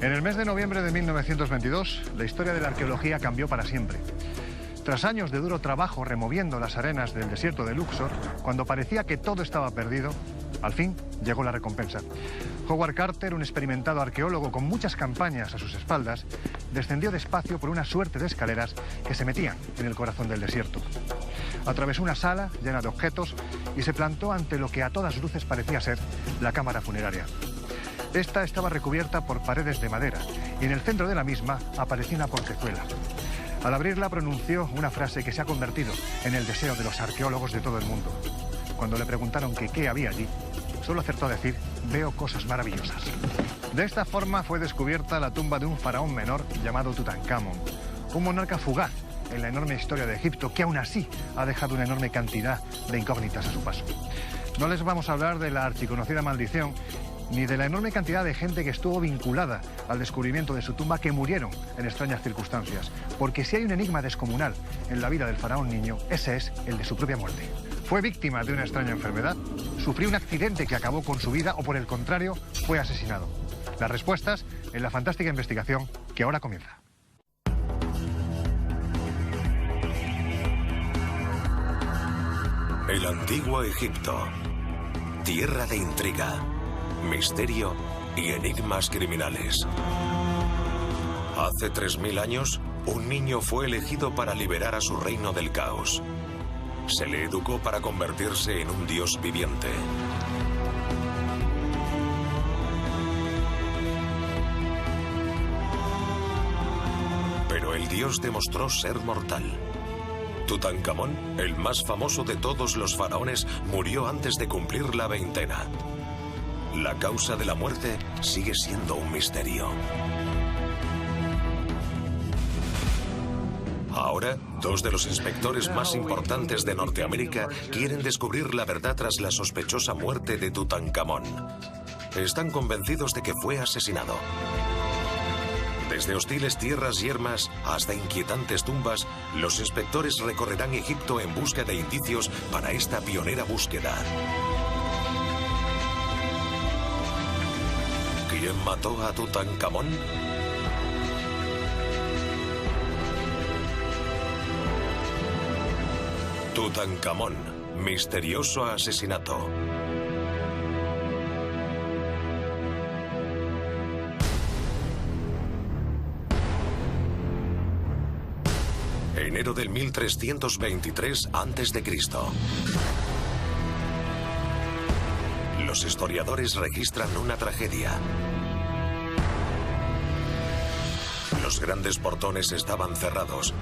En el mes de noviembre de 1922, la historia de la arqueología cambió para siempre. Tras años de duro trabajo removiendo las arenas del desierto de Luxor, cuando parecía que todo estaba perdido, al fin llegó la recompensa. Howard Carter, un experimentado arqueólogo con muchas campañas a sus espaldas, descendió despacio por una suerte de escaleras que se metían en el corazón del desierto. Atravesó una sala llena de objetos y se plantó ante lo que a todas luces parecía ser la cámara funeraria. Esta estaba recubierta por paredes de madera y en el centro de la misma aparecía una portezuela. Al abrirla pronunció una frase que se ha convertido en el deseo de los arqueólogos de todo el mundo. Cuando le preguntaron que qué había allí, solo acertó a decir: veo cosas maravillosas. De esta forma fue descubierta la tumba de un faraón menor llamado Tutankamón, un monarca fugaz en la enorme historia de Egipto, que aún así ha dejado una enorme cantidad de incógnitas a su paso. No les vamos a hablar de la archiconocida maldición, ni de la enorme cantidad de gente que estuvo vinculada al descubrimiento de su tumba, que murieron en extrañas circunstancias. Porque si hay un enigma descomunal en la vida del faraón niño, ese es el de su propia muerte. ¿Fue víctima de una extraña enfermedad? ¿Sufrió un accidente que acabó con su vida? ¿O por el contrario, fue asesinado? Las respuestas en la fantástica investigación que ahora comienza. El antiguo Egipto, tierra de intriga, misterio y enigmas criminales. Hace 3000 años, un niño fue elegido para liberar a su reino del caos. Se le educó para convertirse en un dios viviente. Pero el dios demostró ser mortal. Tutankamón, el más famoso de todos los faraones, murió antes de cumplir la veintena. La causa de la muerte sigue siendo un misterio. Ahora, dos de los inspectores más importantes de Norteamérica quieren descubrir la verdad tras la sospechosa muerte de Tutankamón. Están convencidos de que fue asesinado. Desde hostiles tierras yermas hasta inquietantes tumbas, los inspectores recorrerán Egipto en busca de indicios para esta pionera búsqueda. ¿Quién mató a Tutankamón? Tutankamón, misterioso asesinato. Enero del 1323 a.C. Los historiadores registran una tragedia. Los grandes portones estaban cerrados,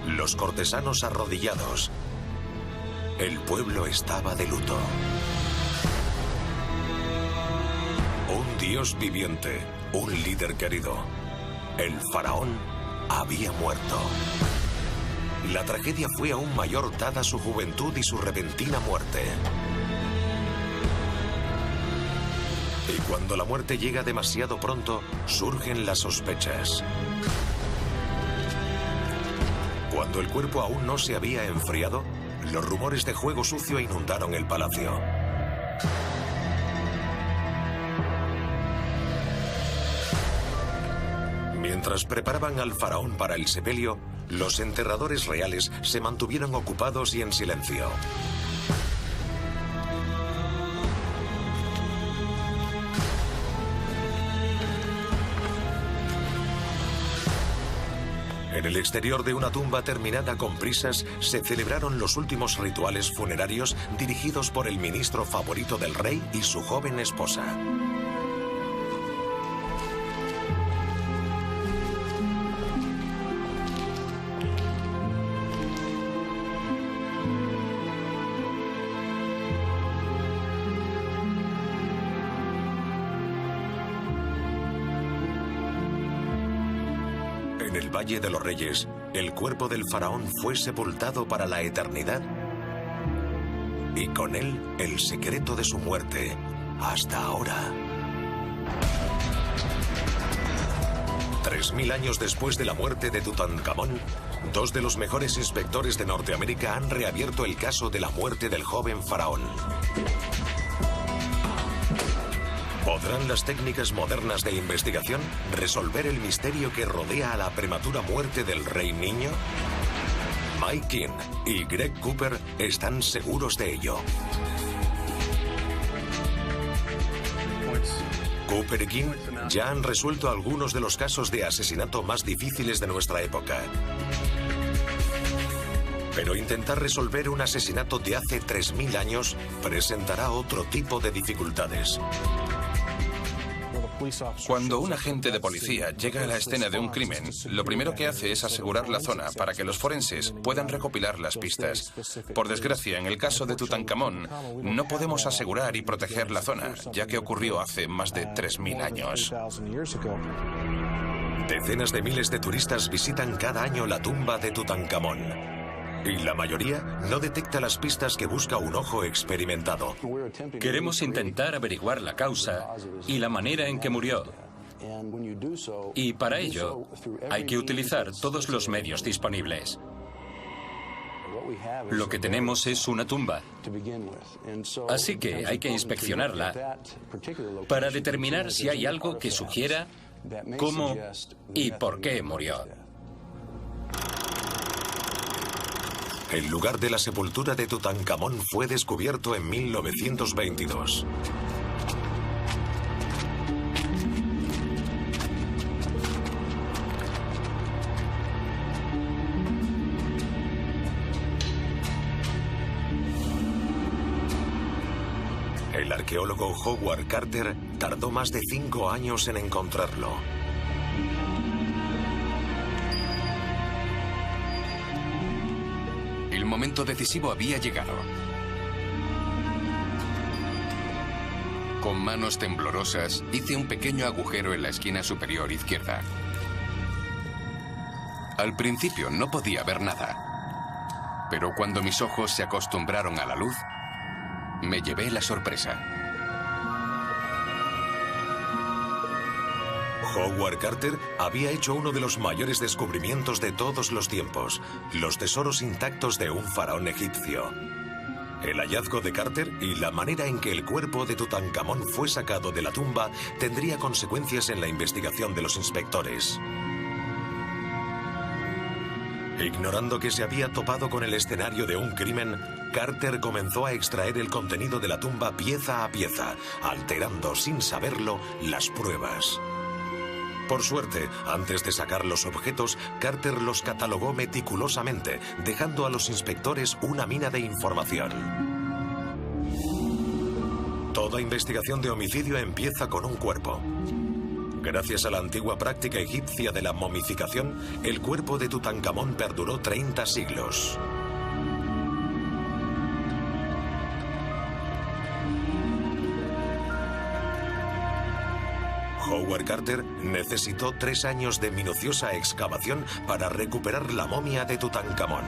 los cortesanos arrodillados. El pueblo estaba de luto. Un dios viviente, un líder querido. El faraón había muerto. La tragedia fue aún mayor dada su juventud y su repentina muerte. Y cuando la muerte llega demasiado pronto, surgen las sospechas. Cuando el cuerpo aún no se había enfriado, los rumores de juego sucio inundaron el palacio. Mientras preparaban al faraón para el sepelio, los enterradores reales se mantuvieron ocupados y en silencio. En el exterior de una tumba terminada con prisas, se celebraron los últimos rituales funerarios dirigidos por el ministro favorito del rey y su joven esposa. En el Valle de los Reyes, el cuerpo del faraón fue sepultado para la eternidad y con él el secreto de su muerte hasta ahora. 3000 años después de la muerte de Tutankamón, dos de los mejores inspectores de Norteamérica han reabierto el caso de la muerte del joven faraón. ¿Podrán las técnicas modernas de investigación resolver el misterio que rodea a la prematura muerte del Rey Niño? Mike King y Greg Cooper están seguros de ello. Cooper y King ya han resuelto algunos de los casos de asesinato más difíciles de nuestra época. Pero intentar resolver un asesinato de hace 3000 años presentará otro tipo de dificultades. Cuando un agente de policía llega a la escena de un crimen, lo primero que hace es asegurar la zona para que los forenses puedan recopilar las pistas. Por desgracia, en el caso de Tutankamón, no podemos asegurar y proteger la zona, ya que ocurrió hace más de 3000 años. Decenas de miles de turistas visitan cada año la tumba de Tutankamón. Y la mayoría no detecta las pistas que busca un ojo experimentado. Queremos intentar averiguar la causa y la manera en que murió. Y para ello hay que utilizar todos los medios disponibles. Lo que tenemos es una tumba. Así que hay que inspeccionarla para determinar si hay algo que sugiera cómo y por qué murió. El lugar de la sepultura de Tutankamón fue descubierto en 1922. El arqueólogo Howard Carter tardó más de 5 años en encontrarlo. El momento decisivo había llegado. Con manos temblorosas, hice un pequeño agujero en la esquina superior izquierda. Al principio no podía ver nada, pero cuando mis ojos se acostumbraron a la luz, me llevé la sorpresa. Howard Carter había hecho uno de los mayores descubrimientos de todos los tiempos, los tesoros intactos de un faraón egipcio. El hallazgo de Carter y la manera en que el cuerpo de Tutankamón fue sacado de la tumba tendría consecuencias en la investigación de los inspectores. Ignorando que se había topado con el escenario de un crimen, Carter comenzó a extraer el contenido de la tumba pieza a pieza, alterando sin saberlo las pruebas. Por suerte, antes de sacar los objetos, Carter los catalogó meticulosamente, dejando a los inspectores una mina de información. Toda investigación de homicidio empieza con un cuerpo. Gracias a la antigua práctica egipcia de la momificación, el cuerpo de Tutankamón perduró 30 siglos. Howard Carter necesitó 3 años de minuciosa excavación para recuperar la momia de Tutankamón.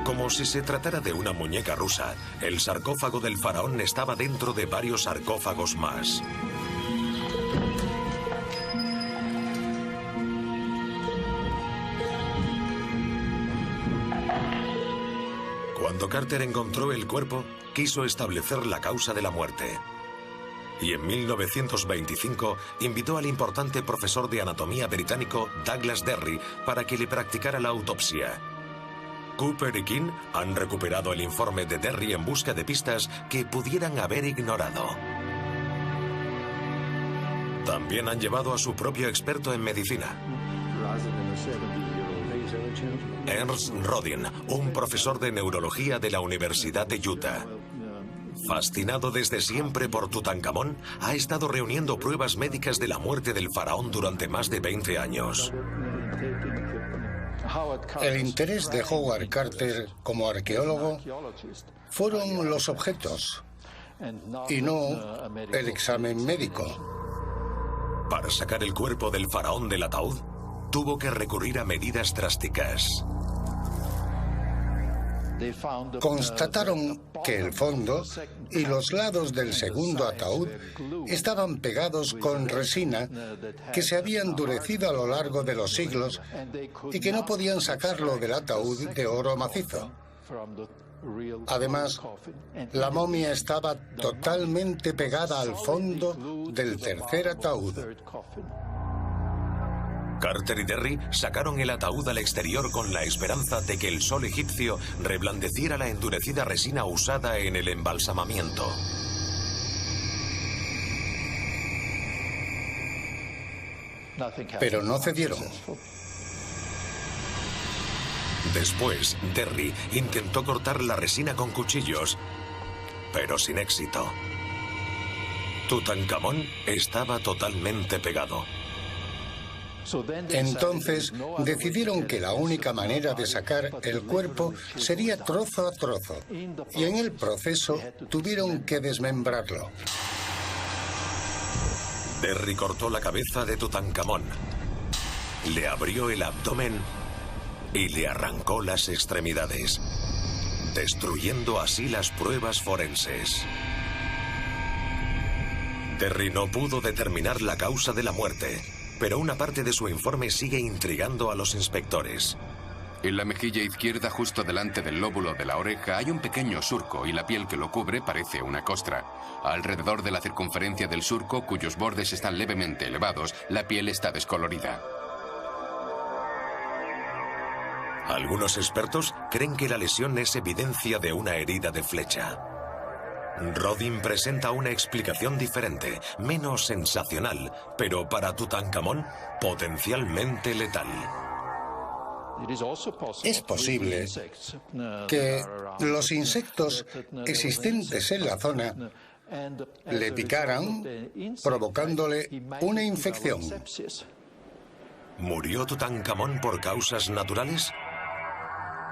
Como si se tratara de una muñeca rusa, el sarcófago del faraón estaba dentro de varios sarcófagos más. Cuando Carter encontró el cuerpo, quiso establecer la causa de la muerte. Y en 1925 invitó al importante profesor de anatomía británico Douglas Derry para que le practicara la autopsia. Cooper y King han recuperado el informe de Derry en busca de pistas que pudieran haber ignorado. También han llevado a su propio experto en medicina, Ernst Rodin, un profesor de neurología de la Universidad de Utah. Fascinado desde siempre por Tutankamón, ha estado reuniendo pruebas médicas de la muerte del faraón durante más de 20 años. El interés de Howard Carter como arqueólogo fueron los objetos y no el examen médico. Para sacar el cuerpo del faraón del ataúd, tuvo que recurrir a medidas drásticas. Constataron que el fondo y los lados del segundo ataúd estaban pegados con resina que se había endurecido a lo largo de los siglos y que no podían sacarlo del ataúd de oro macizo. Además, la momia estaba totalmente pegada al fondo del tercer ataúd. Carter y Derry sacaron el ataúd al exterior con la esperanza de que el sol egipcio reblandeciera la endurecida resina usada en el embalsamamiento. Pero no cedieron. Después, Derry intentó cortar la resina con cuchillos, pero sin éxito. Tutankamón estaba totalmente pegado. Entonces decidieron que la única manera de sacar el cuerpo sería trozo a trozo, y en el proceso tuvieron que desmembrarlo. Derry cortó la cabeza de Tutankamón, le abrió el abdomen y le arrancó las extremidades, destruyendo así las pruebas forenses. Derry no pudo determinar la causa de la muerte, pero una parte de su informe sigue intrigando a los inspectores. En la mejilla izquierda, justo delante del lóbulo de la oreja, hay un pequeño surco y la piel que lo cubre parece una costra. Alrededor de la circunferencia del surco, cuyos bordes están levemente elevados, la piel está descolorida. Algunos expertos creen que la lesión es evidencia de una herida de flecha. Rodin presenta una explicación diferente, menos sensacional, pero para Tutankamón, potencialmente letal. Es posible que los insectos existentes en la zona le picaran, provocándole una infección. ¿Murió Tutankamón por causas naturales?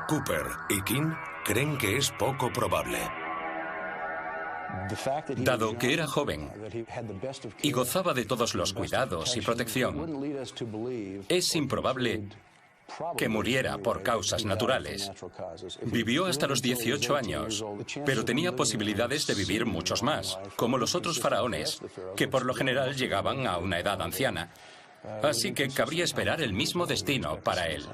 Cooper y King creen que es poco probable. Dado que era joven y gozaba de todos los cuidados y protección, es improbable que muriera por causas naturales. Vivió hasta los 18 años, pero tenía posibilidades de vivir muchos más, como los otros faraones, que por lo general llegaban a una edad anciana. Así que cabría esperar el mismo destino para él.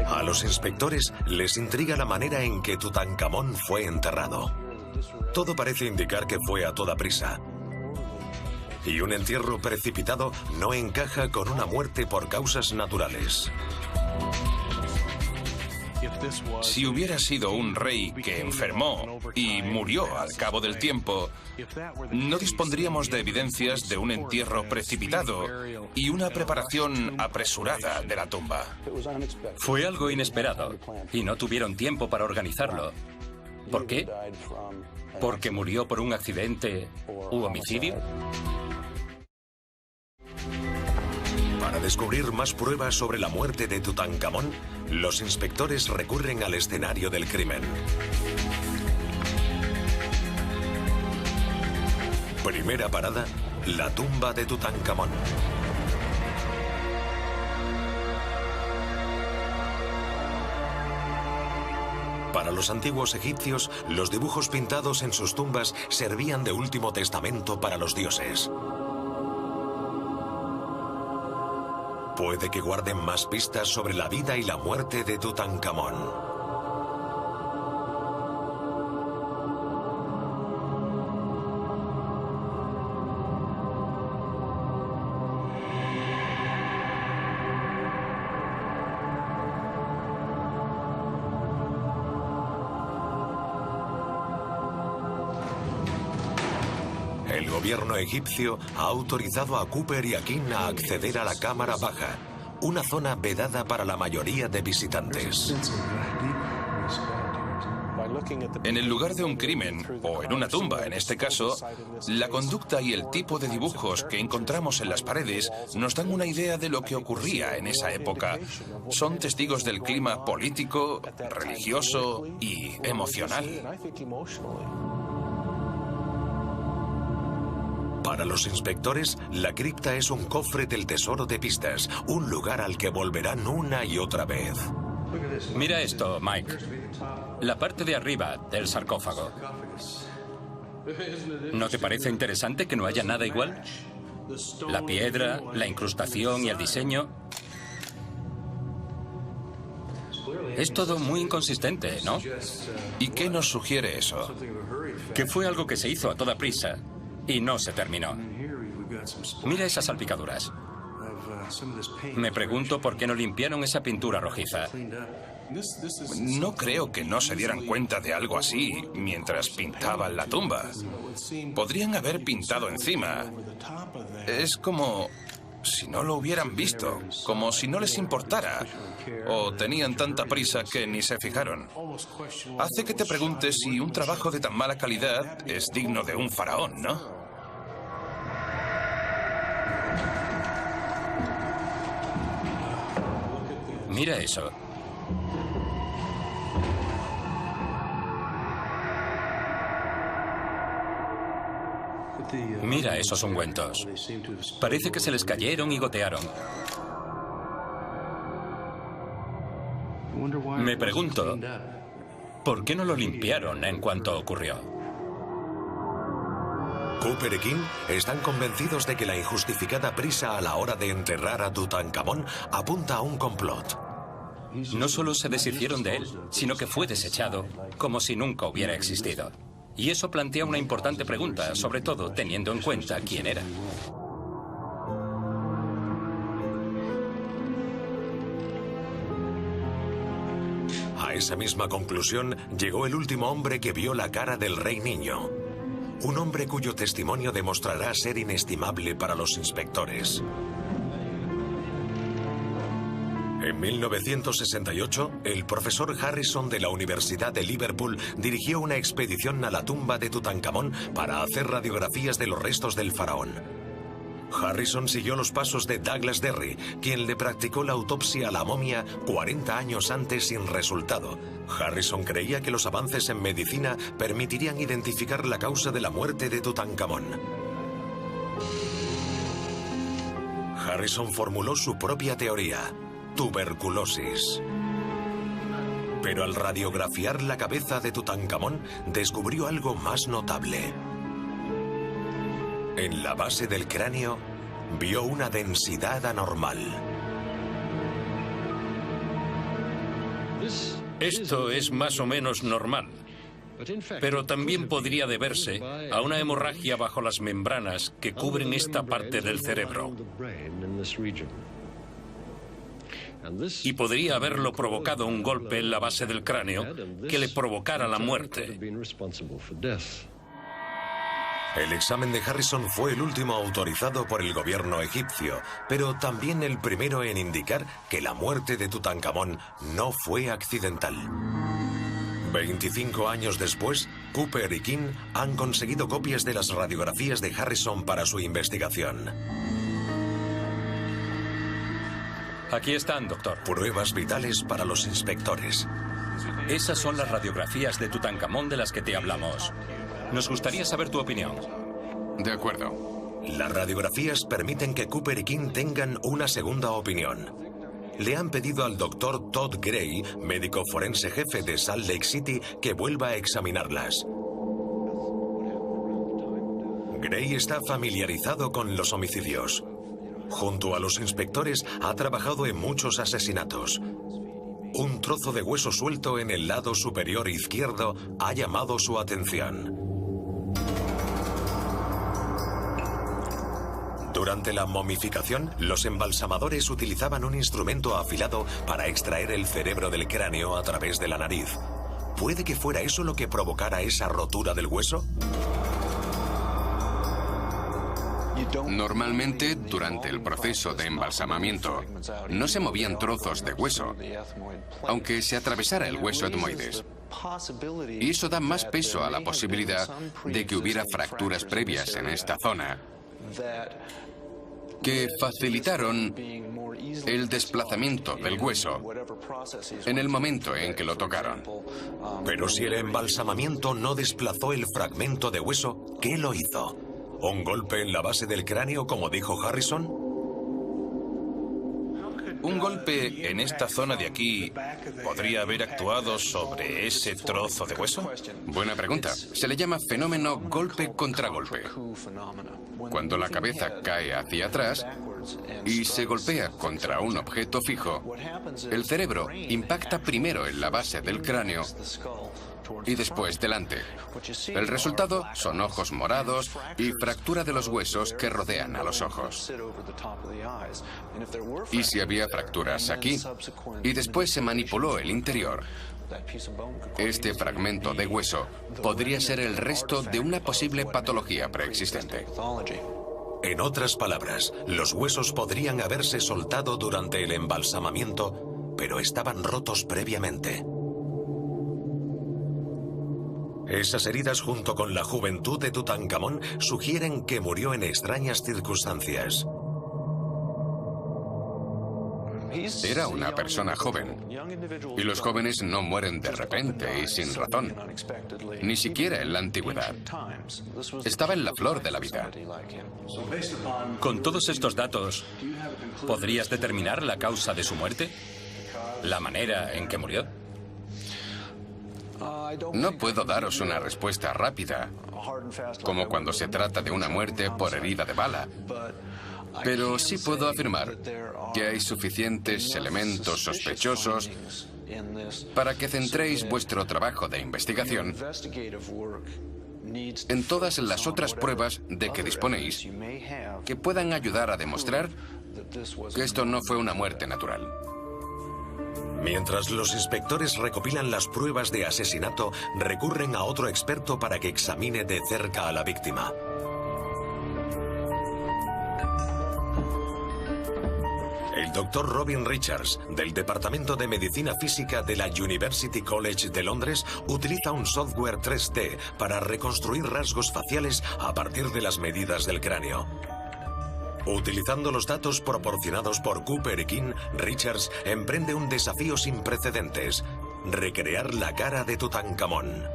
A los inspectores les intriga la manera en que Tutankamón fue enterrado. Todo parece indicar que fue a toda prisa. Y un entierro precipitado no encaja con una muerte por causas naturales. Si hubiera sido un rey que enfermó y murió al cabo del tiempo, no dispondríamos de evidencias de un entierro precipitado y una preparación apresurada de la tumba. Fue algo inesperado y no tuvieron tiempo para organizarlo. ¿Por qué? ¿Porque murió por un accidente u homicidio? Para descubrir más pruebas sobre la muerte de Tutankamón, los inspectores recurren al escenario del crimen. Primera parada, la tumba de Tutankamón. Para los antiguos egipcios, los dibujos pintados en sus tumbas servían de último testamento para los dioses. Puede que guarden más pistas sobre la vida y la muerte de Tutankamón. El gobierno egipcio ha autorizado a Cooper y a King a acceder a la cámara baja, una zona vedada para la mayoría de visitantes. En el lugar de un crimen, o en una tumba en este caso, la conducta y el tipo de dibujos que encontramos en las paredes nos dan una idea de lo que ocurría en esa época. Son testigos del clima político, religioso y emocional. Para los inspectores, la cripta es un cofre del tesoro de pistas, un lugar al que volverán una y otra vez. Mira esto, Mike. La parte de arriba del sarcófago. ¿No te parece interesante que no haya nada igual? La piedra, la incrustación y el diseño. Es todo muy inconsistente, ¿no? ¿Y qué nos sugiere eso? Que fue algo que se hizo a toda prisa y no se terminó. Mira esas salpicaduras. Me pregunto por qué no limpiaron esa pintura rojiza. No creo que no se dieran cuenta de algo así mientras pintaban la tumba. Podrían haber pintado encima. Es como si no lo hubieran visto, como si no les importara. O tenían tanta prisa que ni se fijaron. Hace que te preguntes si un trabajo de tan mala calidad es digno de un faraón, ¿no? Mira eso. Mira esos ungüentos. Parece que se les cayeron y gotearon. Me pregunto, ¿por qué no lo limpiaron en cuanto ocurrió? Cooper y King están convencidos de que la injustificada prisa a la hora de enterrar a Tutankamón apunta a un complot. No solo se deshicieron de él, sino que fue desechado como si nunca hubiera existido. Y eso plantea una importante pregunta, sobre todo teniendo en cuenta quién era. A esa misma conclusión llegó el último hombre que vio la cara del Rey Niño. Un hombre cuyo testimonio demostrará ser inestimable para los inspectores. En 1968, el profesor Harrison de la Universidad de Liverpool dirigió una expedición a la tumba de Tutankamón para hacer radiografías de los restos del faraón. Harrison siguió los pasos de Douglas Derry, quien le practicó la autopsia a la momia 40 años antes sin resultado. Harrison creía que los avances en medicina permitirían identificar la causa de la muerte de Tutankamón. Harrison formuló su propia teoría: tuberculosis. Pero al radiografiar la cabeza de Tutankamón, descubrió algo más notable. En la base del cráneo, vio una densidad anormal. Esto es más o menos normal, pero también podría deberse a una hemorragia bajo las membranas que cubren esta parte del cerebro. Y podría haberlo provocado un golpe en la base del cráneo que le provocara la muerte. El examen de Harrison fue el último autorizado por el gobierno egipcio, pero también el primero en indicar que la muerte de Tutankamón no fue accidental. 25 años después, Cooper y King han conseguido copias de las radiografías de Harrison para su investigación. Aquí están, doctor. Pruebas vitales para los inspectores. Esas son las radiografías de Tutankamón de las que te hablamos. Nos gustaría saber tu opinión. De acuerdo. Las radiografías permiten que Cooper y King tengan una segunda opinión. Le han pedido al doctor Todd Gray, médico forense jefe de Salt Lake City, que vuelva a examinarlas. Gray está familiarizado con los homicidios. Junto a los inspectores ha trabajado en muchos asesinatos. Un trozo de hueso suelto en el lado superior izquierdo ha llamado su atención. Durante la momificación, los embalsamadores utilizaban un instrumento afilado para extraer el cerebro del cráneo a través de la nariz. ¿Puede que fuera eso lo que provocara esa rotura del hueso? Normalmente, durante el proceso de embalsamamiento, no se movían trozos de hueso, aunque se atravesara el hueso etmoides. Y eso da más peso a la posibilidad de que hubiera fracturas previas en esta zona que facilitaron el desplazamiento del hueso en el momento en que lo tocaron. Pero si el embalsamamiento no desplazó el fragmento de hueso, ¿qué lo hizo? ¿Un golpe en la base del cráneo, como dijo Harrison? ¿Un golpe en esta zona de aquí podría haber actuado sobre ese trozo de hueso? Buena pregunta. Se le llama fenómeno golpe contra golpe. Cuando la cabeza cae hacia atrás, y se golpea contra un objeto fijo, el cerebro impacta primero en la base del cráneo y después delante. El resultado son ojos morados y fractura de los huesos que rodean a los ojos. ¿Y si había fracturas aquí? Y después se manipuló el interior. Este fragmento de hueso podría ser el resto de una posible patología preexistente. En otras palabras, los huesos podrían haberse soltado durante el embalsamamiento, pero estaban rotos previamente. Esas heridas, junto con la juventud de Tutankamón, sugieren que murió en extrañas circunstancias. Era una persona joven, y los jóvenes no mueren de repente y sin razón, ni siquiera en la antigüedad. Estaba en la flor de la vida. Con todos estos datos, ¿podrías determinar la causa de su muerte? ¿La manera en que murió? No puedo daros una respuesta rápida, como cuando se trata de una muerte por herida de bala. Pero sí puedo afirmar que hay suficientes elementos sospechosos para que centréis vuestro trabajo de investigación en todas las otras pruebas de que disponéis que puedan ayudar a demostrar que esto no fue una muerte natural. Mientras los inspectores recopilan las pruebas de asesinato, recurren a otro experto para que examine de cerca a la víctima. El doctor Robin Richards, del Departamento de Medicina Física de la University College de Londres, utiliza un software 3D para reconstruir rasgos faciales a partir de las medidas del cráneo. Utilizando los datos proporcionados por Cooper y King, Richards emprende un desafío sin precedentes: recrear la cara de Tutankamón.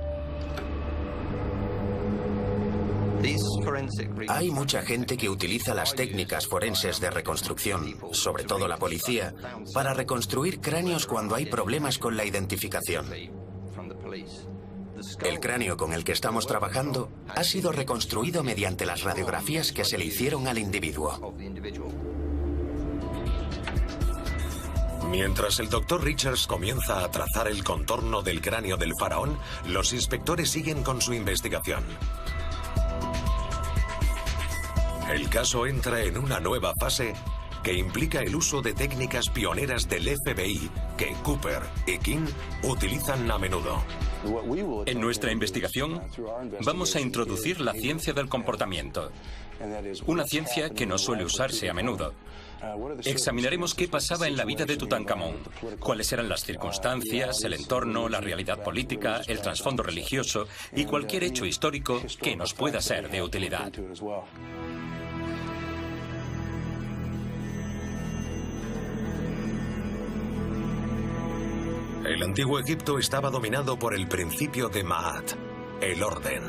Hay mucha gente que utiliza las técnicas forenses de reconstrucción, sobre todo la policía, para reconstruir cráneos cuando hay problemas con la identificación. El cráneo con el que estamos trabajando ha sido reconstruido mediante las radiografías que se le hicieron al individuo. Mientras el doctor Richards comienza a trazar el contorno del cráneo del faraón, los inspectores siguen con su investigación. El caso entra en una nueva fase que implica el uso de técnicas pioneras del FBI que Cooper y King utilizan a menudo. En nuestra investigación vamos a introducir la ciencia del comportamiento, una ciencia que no suele usarse a menudo. Examinaremos qué pasaba en la vida de Tutankamón, cuáles eran las circunstancias, el entorno, la realidad política, el trasfondo religioso y cualquier hecho histórico que nos pueda ser de utilidad. El antiguo Egipto estaba dominado por el principio de Ma'at, el orden.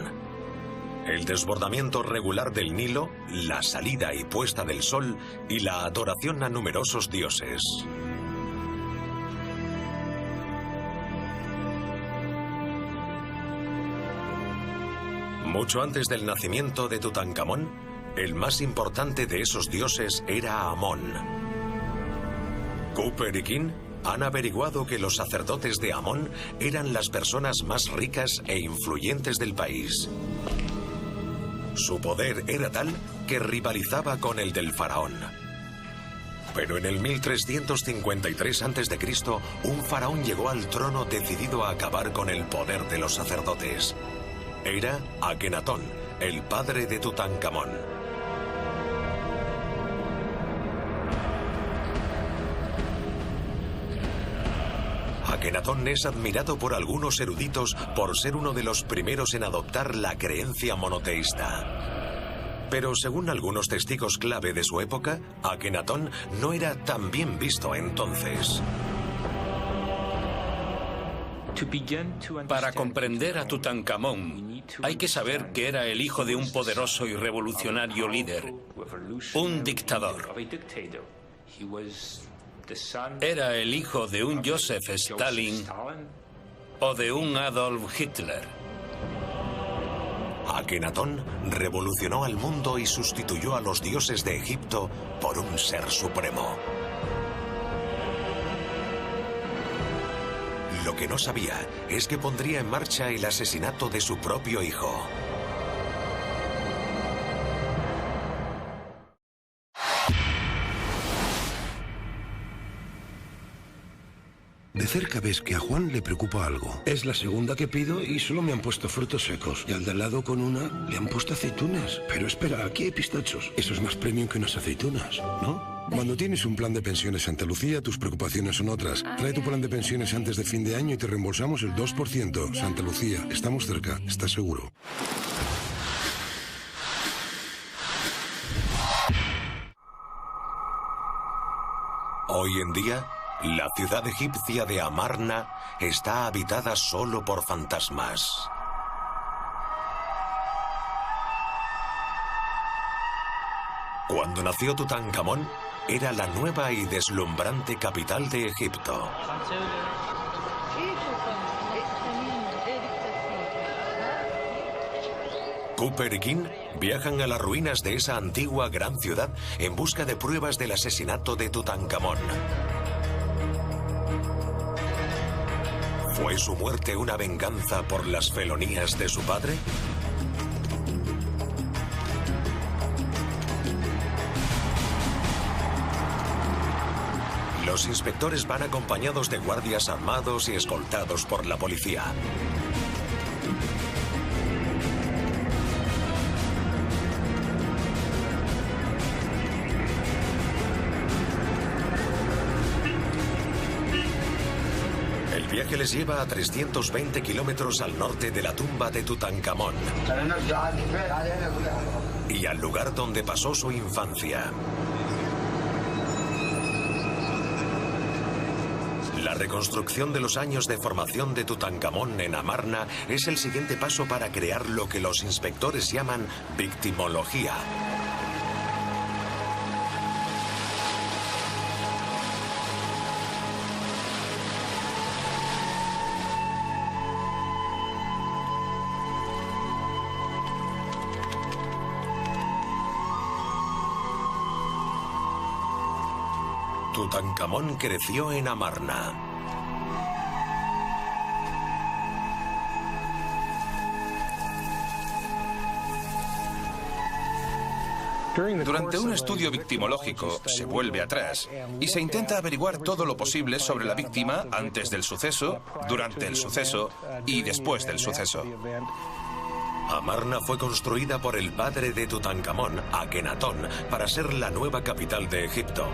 El desbordamiento regular del Nilo, la salida y puesta del sol y la adoración a numerosos dioses. Mucho antes del nacimiento de Tutankamón, el más importante de esos dioses era Amón. Cooper y King han averiguado que los sacerdotes de Amón eran las personas más ricas e influyentes del país. Su poder era tal que rivalizaba con el del faraón. Pero en el 1353 a.C., un faraón llegó al trono decidido a acabar con el poder de los sacerdotes. Era Akenatón, el padre de Tutankamón. Akenatón es admirado por algunos eruditos por ser uno de los primeros en adoptar la creencia monoteísta. Pero según algunos testigos clave de su época, Akenatón no era tan bien visto entonces. Para comprender a Tutankamón, hay que saber que era el hijo de un poderoso y revolucionario líder, un dictador. Era el hijo de un Joseph Stalin o de un Adolf Hitler. Akenatón revolucionó al mundo y sustituyó a los dioses de Egipto por un ser supremo. Lo que no sabía es que pondría en marcha el asesinato de su propio hijo. De cerca ves que a Juan le preocupa algo. Es la segunda que pido y solo me han puesto frutos secos. Y al de al lado con una le han puesto aceitunas. Pero espera, aquí hay pistachos. Eso es más premium que unas aceitunas, ¿no? Cuando tienes un plan de pensiones Santa Lucía, tus preocupaciones son otras. Trae tu plan de pensiones antes de fin de año y te reembolsamos el 2%. Santa Lucía, estamos cerca, ¿estás seguro? Hoy en día, la ciudad egipcia de Amarna está habitada solo por fantasmas. Cuando nació Tutankamón, era la nueva y deslumbrante capital de Egipto. Cooper y King viajan a las ruinas de esa antigua gran ciudad en busca de pruebas del asesinato de Tutankamón. ¿Fue su muerte una venganza por las felonías de su padre? Los inspectores van acompañados de guardias armados y escoltados por la policía. El viaje les lleva a 320 kilómetros al norte de la tumba de Tutankamón y al lugar donde pasó su infancia. La reconstrucción de los años de formación de Tutankamón en Amarna es el siguiente paso para crear lo que los inspectores llaman victimología. Tutankamón creció en Amarna. Durante un estudio victimológico se vuelve atrás y se intenta averiguar todo lo posible sobre la víctima antes del suceso, durante el suceso y después del suceso. Amarna fue construida por el padre de Tutankamón, Akenatón, para ser la nueva capital de Egipto.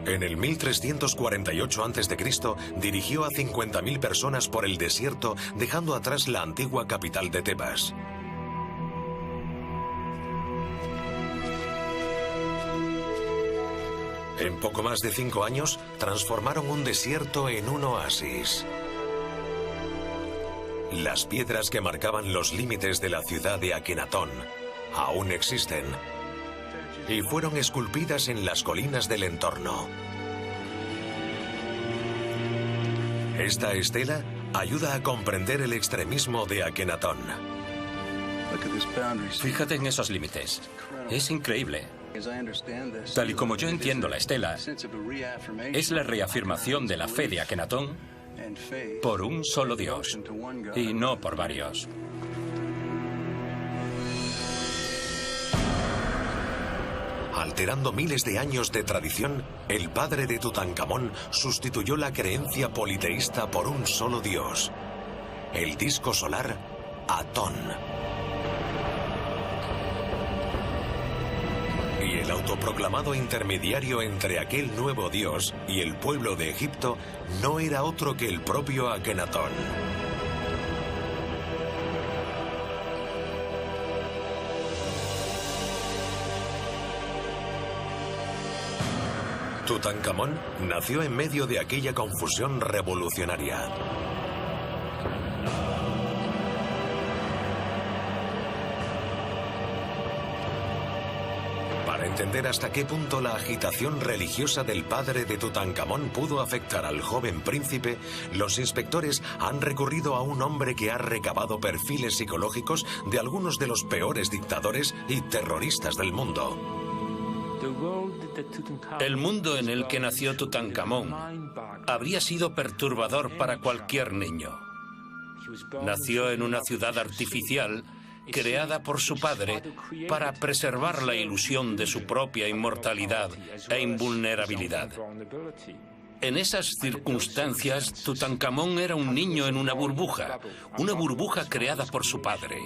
En el 1348 a.C. dirigió a 50.000 personas por el desierto, dejando atrás la antigua capital de Tebas. En poco más de 5 años, transformaron un desierto en un oasis. Las piedras que marcaban los límites de la ciudad de Akenatón aún existen y fueron esculpidas en las colinas del entorno. Esta estela ayuda a comprender el extremismo de Akenatón. Fíjate en esos límites. Es increíble. Tal y como yo entiendo la estela, es la reafirmación de la fe de Akenatón por un solo Dios, y no por varios. Alterando miles de años de tradición, el padre de Tutankamón sustituyó la creencia politeísta por un solo dios, el disco solar Atón. Y el autoproclamado intermediario entre aquel nuevo dios y el pueblo de Egipto no era otro que el propio Akenatón. Tutankamón nació en medio de aquella confusión revolucionaria. Para entender hasta qué punto la agitación religiosa del padre de Tutankamón pudo afectar al joven príncipe, los inspectores han recurrido a un hombre que ha recabado perfiles psicológicos de algunos de los peores dictadores y terroristas del mundo. El mundo en el que nació Tutankamón habría sido perturbador para cualquier niño. Nació en una ciudad artificial creada por su padre para preservar la ilusión de su propia inmortalidad e invulnerabilidad. En esas circunstancias, Tutankamón era un niño en una burbuja creada por su padre.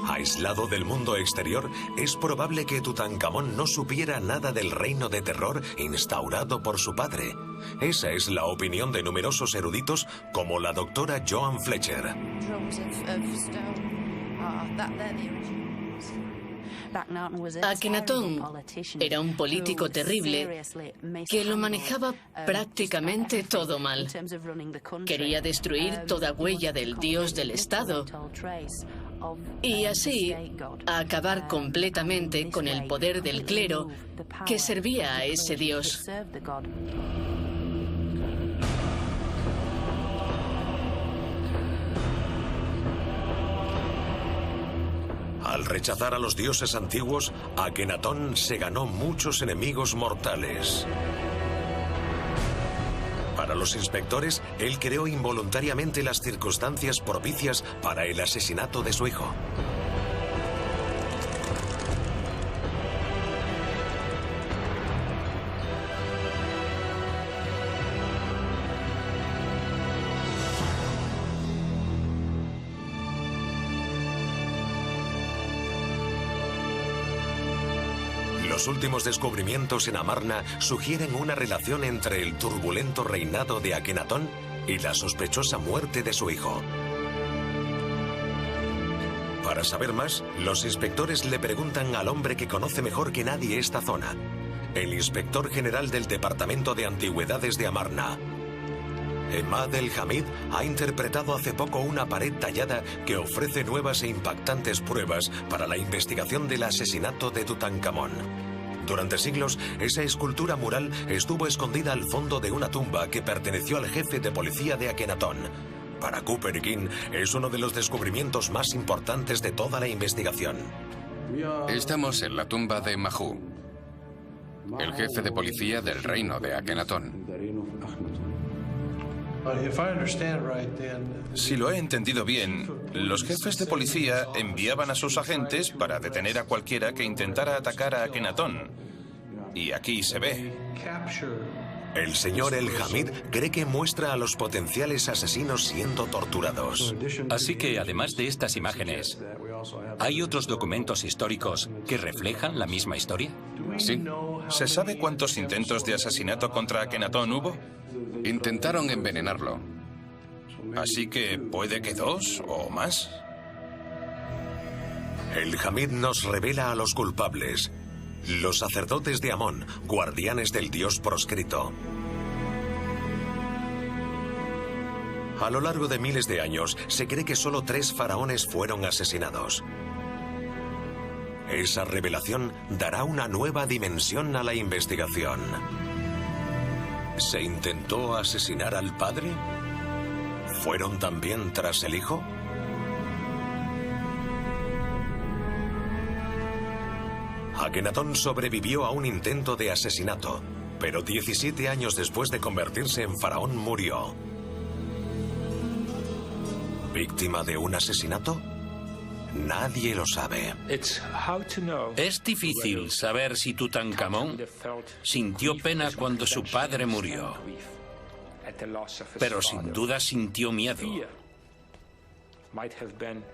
Aislado del mundo exterior, es probable que Tutankamón no supiera nada del reino de terror instaurado por su padre. Esa es la opinión de numerosos eruditos como la doctora Joan Fletcher. Akenatón era un político terrible que lo manejaba prácticamente todo mal. Quería destruir toda huella del dios del Estado y así acabar completamente con el poder del clero que servía a ese dios. Al rechazar a los dioses antiguos, Akenatón se ganó muchos enemigos mortales. Para los inspectores, él creó involuntariamente las circunstancias propicias para el asesinato de su hijo. Los últimos descubrimientos en Amarna sugieren una relación entre el turbulento reinado de Akenatón y la sospechosa muerte de su hijo. Para saber más, los inspectores le preguntan al hombre que conoce mejor que nadie esta zona, el inspector general del Departamento de Antigüedades de Amarna. Emad el-Hamid ha interpretado hace poco una pared tallada que ofrece nuevas e impactantes pruebas para la investigación del asesinato de Tutankamón. Durante siglos, esa escultura mural estuvo escondida al fondo de una tumba que perteneció al jefe de policía de Akenatón. Para Cooper y King, es uno de los descubrimientos más importantes de toda la investigación. Estamos en la tumba de Mahú, el jefe de policía del reino de Akenatón. Si lo he entendido bien, los jefes de policía enviaban a sus agentes para detener a cualquiera que intentara atacar a Akenatón. Y aquí se ve. El señor el-Hamid cree que muestra a los potenciales asesinos siendo torturados. Así que, además de estas imágenes, ¿hay otros documentos históricos que reflejan la misma historia? Sí. ¿Se sabe cuántos intentos de asesinato contra Akenatón hubo? Intentaron envenenarlo. Así que puede que 2 o más. El-Hamid nos revela a los culpables, los sacerdotes de Amón, guardianes del dios proscrito. A lo largo de miles de años, se cree que solo 3 faraones fueron asesinados. Esa revelación dará una nueva dimensión a la investigación. ¿Se intentó asesinar al padre? ¿Fueron también tras el hijo? Akenatón sobrevivió a un intento de asesinato, pero 17 años después de convertirse en faraón murió. ¿Víctima de un asesinato? Nadie lo sabe. Es difícil saber si Tutankamón sintió pena cuando su padre murió, pero sin duda sintió miedo.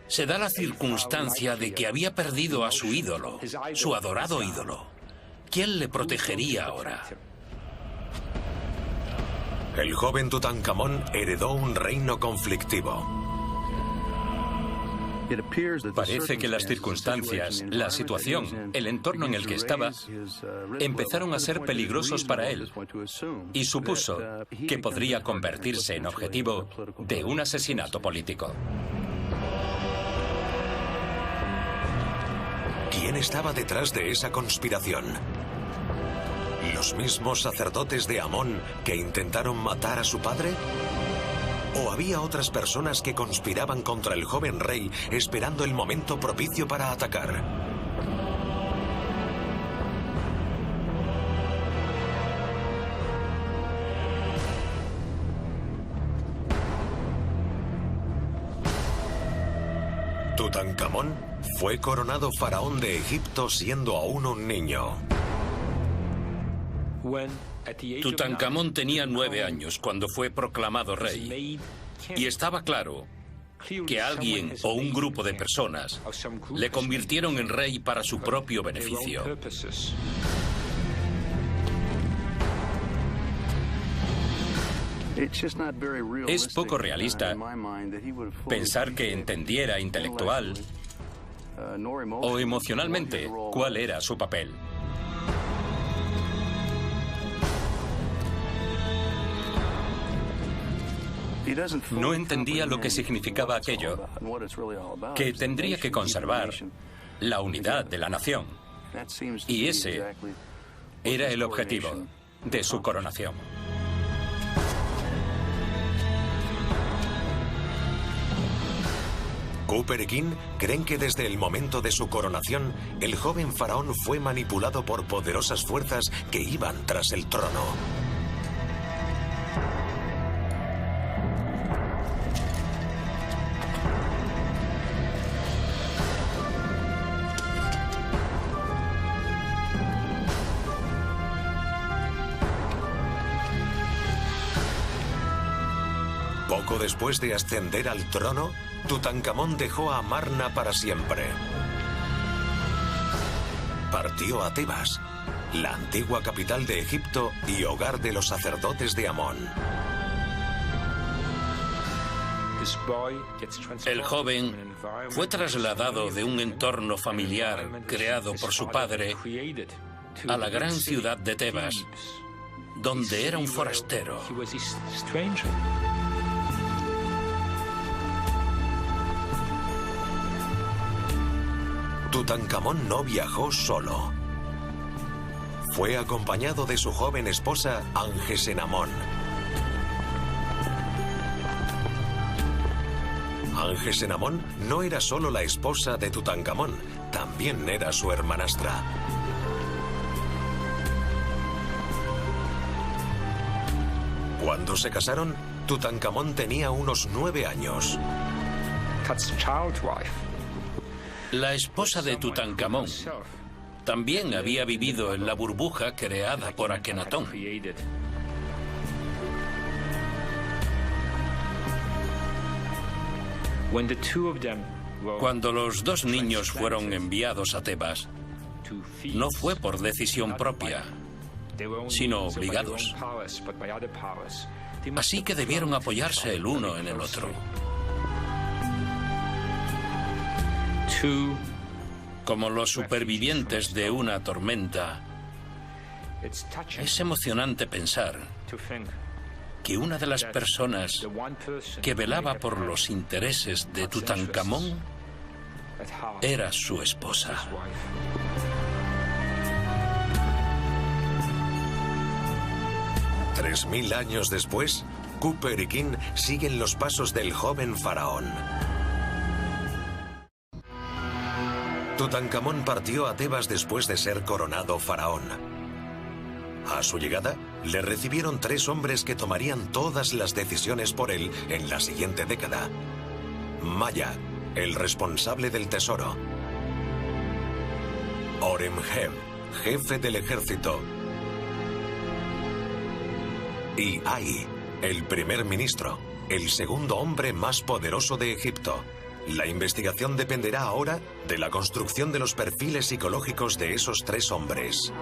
Se da la circunstancia de que había perdido a su ídolo, su adorado ídolo. ¿Quién le protegería ahora? El joven Tutankamón heredó un reino conflictivo. Parece que las circunstancias, la situación, el entorno en el que estaba, empezaron a ser peligrosos para él y supuso que podría convertirse en objetivo de un asesinato político. ¿Quién estaba detrás de esa conspiración? ¿Los mismos sacerdotes de Amón que intentaron matar a su padre? ¿O había otras personas que conspiraban contra el joven rey esperando el momento propicio para atacar? Tutankamón fue coronado faraón de Egipto siendo aún un niño. Tutankamón tenía 9 años cuando fue proclamado rey. Y estaba claro que alguien o un grupo de personas le convirtieron en rey para su propio beneficio. Es poco realista pensar que entendiera intelectual o emocionalmente cuál era su papel. No entendía lo que significaba aquello, que tendría que conservar la unidad de la nación. Y ese era el objetivo de su coronación. Cooper y King creen que desde el momento de su coronación, el joven faraón fue manipulado por poderosas fuerzas que iban tras el trono. Poco después de ascender al trono, Tutankamón dejó a Amarna para siempre. Partió a Tebas, la antigua capital de Egipto y hogar de los sacerdotes de Amón. El joven fue trasladado de un entorno familiar creado por su padre a la gran ciudad de Tebas, donde era un forastero. Tutankamón no viajó solo. Fue acompañado de su joven esposa Angesenamón. Angesenamón no era solo la esposa de Tutankamón, también era su hermanastra. Cuando se casaron, Tutankamón tenía unos 9 años. La esposa de Tutankamón también había vivido en la burbuja creada por Akenatón. Cuando los dos niños fueron enviados a Tebas, no fue por decisión propia, sino obligados. Así que debieron apoyarse el uno en el otro. Como los supervivientes de una tormenta, es emocionante pensar que una de las personas que velaba por los intereses de Tutankamón era su esposa. $3000 años después, Cooper y King siguen los pasos del joven faraón. Tutankamón partió a Tebas después de ser coronado faraón. A su llegada, le recibieron 3 hombres que tomarían todas las decisiones por él en la siguiente década. Maya, el responsable del tesoro. Horemheb, jefe del ejército. Y Ai, el primer ministro, el segundo hombre más poderoso de Egipto. La investigación dependerá ahora de la construcción de los perfiles psicológicos de esos 3 hombres.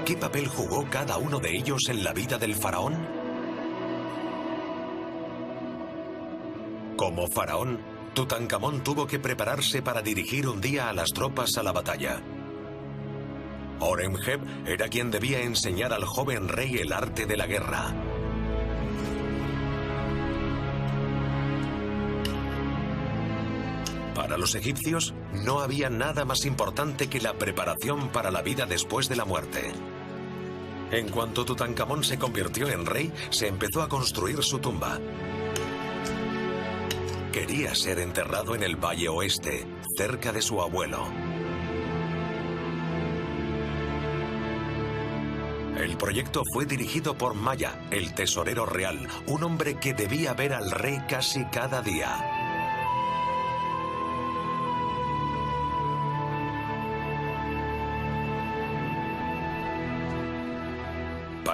¿Qué papel jugó cada uno de ellos en la vida del faraón? Como faraón, Tutankamón tuvo que prepararse para dirigir un día a las tropas a la batalla. Horemheb era quien debía enseñar al joven rey el arte de la guerra. Para los egipcios, no había nada más importante que la preparación para la vida después de la muerte. En cuanto Tutankamón se convirtió en rey, se empezó a construir su tumba. Quería ser enterrado en el Valle Oeste, cerca de su abuelo. El proyecto fue dirigido por Maya, el tesorero real, un hombre que debía ver al rey casi cada día.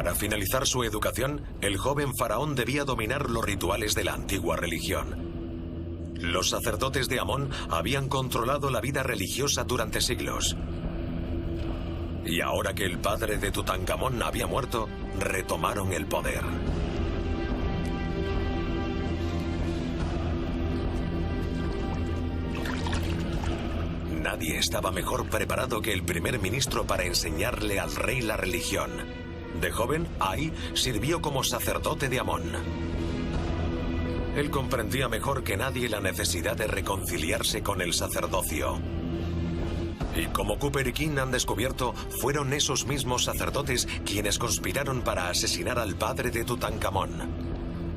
Para finalizar su educación, el joven faraón debía dominar los rituales de la antigua religión. Los sacerdotes de Amón habían controlado la vida religiosa durante siglos. Y ahora que el padre de Tutankamón había muerto, retomaron el poder. Nadie estaba mejor preparado que el primer ministro para enseñarle al rey la religión. De joven, Ay sirvió como sacerdote de Amón. Él comprendía mejor que nadie la necesidad de reconciliarse con el sacerdocio. Y como Cooper y King han descubierto, fueron esos mismos sacerdotes quienes conspiraron para asesinar al padre de Tutankamón.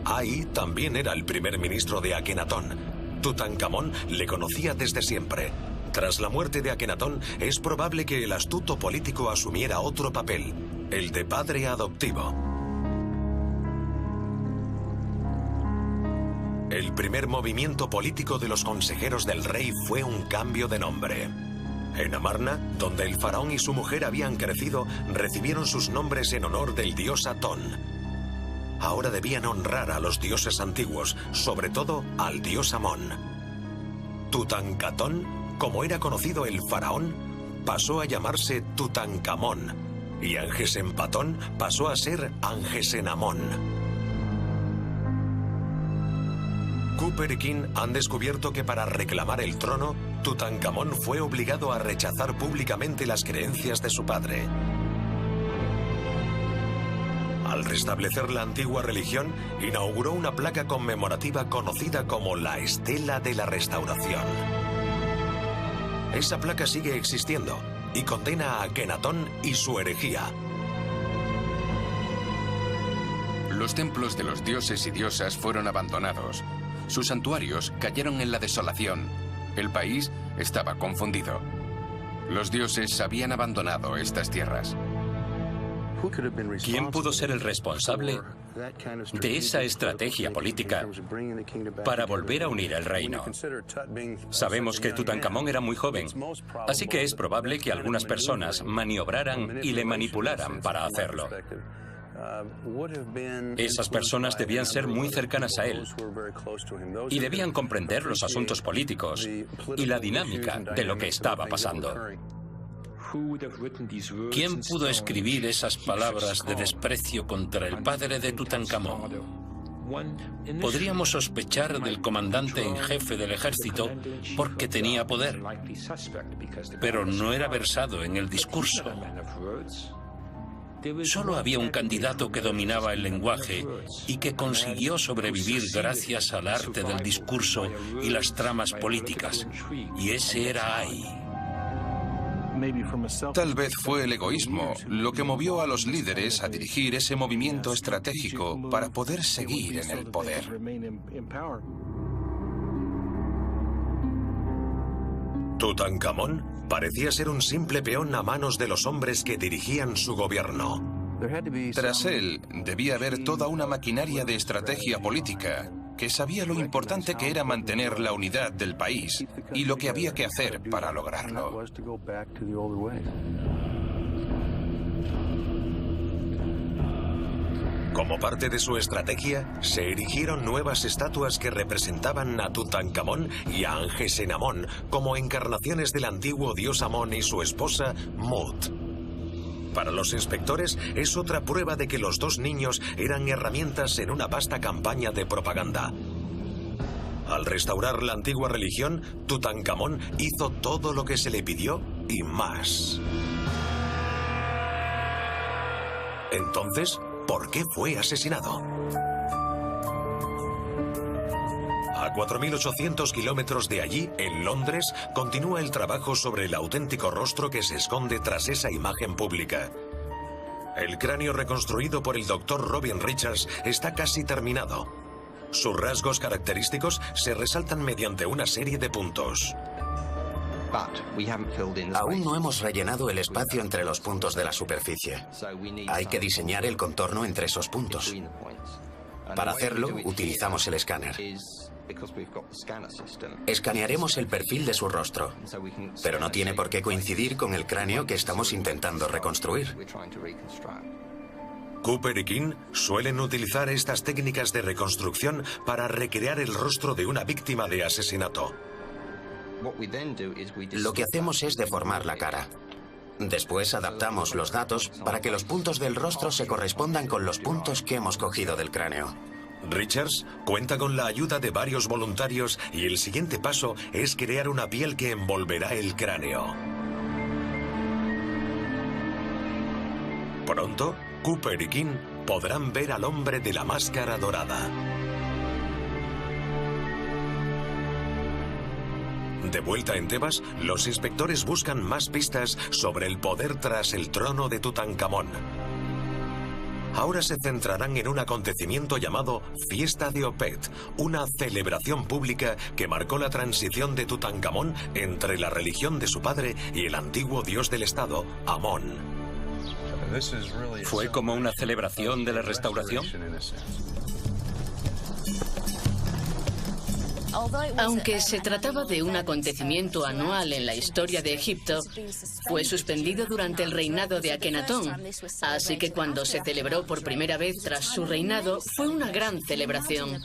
Ay también era el primer ministro de Akenatón. Tutankamón le conocía desde siempre. Tras la muerte de Akenatón, es probable que el astuto político asumiera otro papel, el de padre adoptivo. El primer movimiento político de los consejeros del rey fue un cambio de nombre. En Amarna, donde el faraón y su mujer habían crecido, recibieron sus nombres en honor del dios Atón. Ahora debían honrar a los dioses antiguos, sobre todo al dios Amón. Tutankatón, como era conocido el faraón, pasó a llamarse Tutankamón, y Angesenpatón pasó a ser Angesenamón. Cooper y King han descubierto que para reclamar el trono, Tutankamón fue obligado a rechazar públicamente las creencias de su padre. Al restablecer la antigua religión, inauguró una placa conmemorativa conocida como la Estela de la Restauración. Esa placa sigue existiendo y condena a Akenatón y su herejía. Los templos de los dioses y diosas fueron abandonados. Sus santuarios cayeron en la desolación. El país estaba confundido. Los dioses habían abandonado estas tierras. ¿Quién pudo ser el responsable de esa estrategia política para volver a unir el reino? Sabemos que Tutankamón era muy joven, así que es probable que algunas personas maniobraran y le manipularan para hacerlo. Esas personas debían ser muy cercanas a él y debían comprender los asuntos políticos y la dinámica de lo que estaba pasando. ¿Quién pudo escribir esas palabras de desprecio contra el padre de Tutankamón? Podríamos sospechar del comandante en jefe del ejército porque tenía poder, pero no era versado en el discurso. Solo había un candidato que dominaba el lenguaje y que consiguió sobrevivir gracias al arte del discurso y las tramas políticas, y ese era Ay. Tal vez fue el egoísmo lo que movió a los líderes a dirigir ese movimiento estratégico para poder seguir en el poder. Tutankamón parecía ser un simple peón a manos de los hombres que dirigían su gobierno. Tras él, debía haber toda una maquinaria de estrategia política que sabía lo importante que era mantener la unidad del país y lo que había que hacer para lograrlo. Como parte de su estrategia, se erigieron nuevas estatuas que representaban a Tutankamón y a Angesenamón como encarnaciones del antiguo dios Amón y su esposa Mut. Para los inspectores es otra prueba de que los dos niños eran herramientas en una vasta campaña de propaganda. Al restaurar la antigua religión, Tutankamón hizo todo lo que se le pidió y más. Entonces, ¿por qué fue asesinado? A 4.800 kilómetros de allí, en Londres, continúa el trabajo sobre el auténtico rostro que se esconde tras esa imagen pública. El cráneo reconstruido por el Dr. Robin Richards está casi terminado. Sus rasgos característicos se resaltan mediante una serie de puntos. Aún no hemos rellenado el espacio entre los puntos de la superficie. Hay que diseñar el contorno entre esos puntos. Para hacerlo, utilizamos el escáner. Escanearemos el perfil de su rostro, pero no tiene por qué coincidir con el cráneo que estamos intentando reconstruir. Cooper y King suelen utilizar estas técnicas de reconstrucción para recrear el rostro de una víctima de asesinato. Lo que hacemos es deformar la cara. Después adaptamos los datos para que los puntos del rostro se correspondan con los puntos que hemos cogido del cráneo. Richards cuenta con la ayuda de varios voluntarios y el siguiente paso es crear una piel que envolverá el cráneo. Pronto, Cooper y King podrán ver al hombre de la máscara dorada. De vuelta en Tebas, los inspectores buscan más pistas sobre el poder tras el trono de Tutankamón. Ahora se centrarán en un acontecimiento llamado Fiesta de Opet, una celebración pública que marcó la transición de Tutankamón entre la religión de su padre y el antiguo dios del estado, Amón. ¿Fue como una celebración de la restauración? Aunque se trataba de un acontecimiento anual en la historia de Egipto, fue suspendido durante el reinado de Akenatón, así que cuando se celebró por primera vez tras su reinado, fue una gran celebración.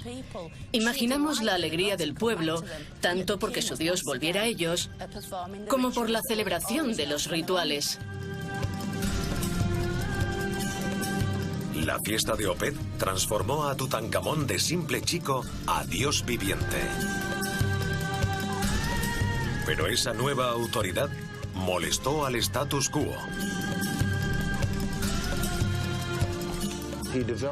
Imaginamos la alegría del pueblo, tanto porque su dios volviera a ellos, como por la celebración de los rituales. La fiesta de Opet transformó a Tutankamón de simple chico a dios viviente. Pero esa nueva autoridad molestó al status quo.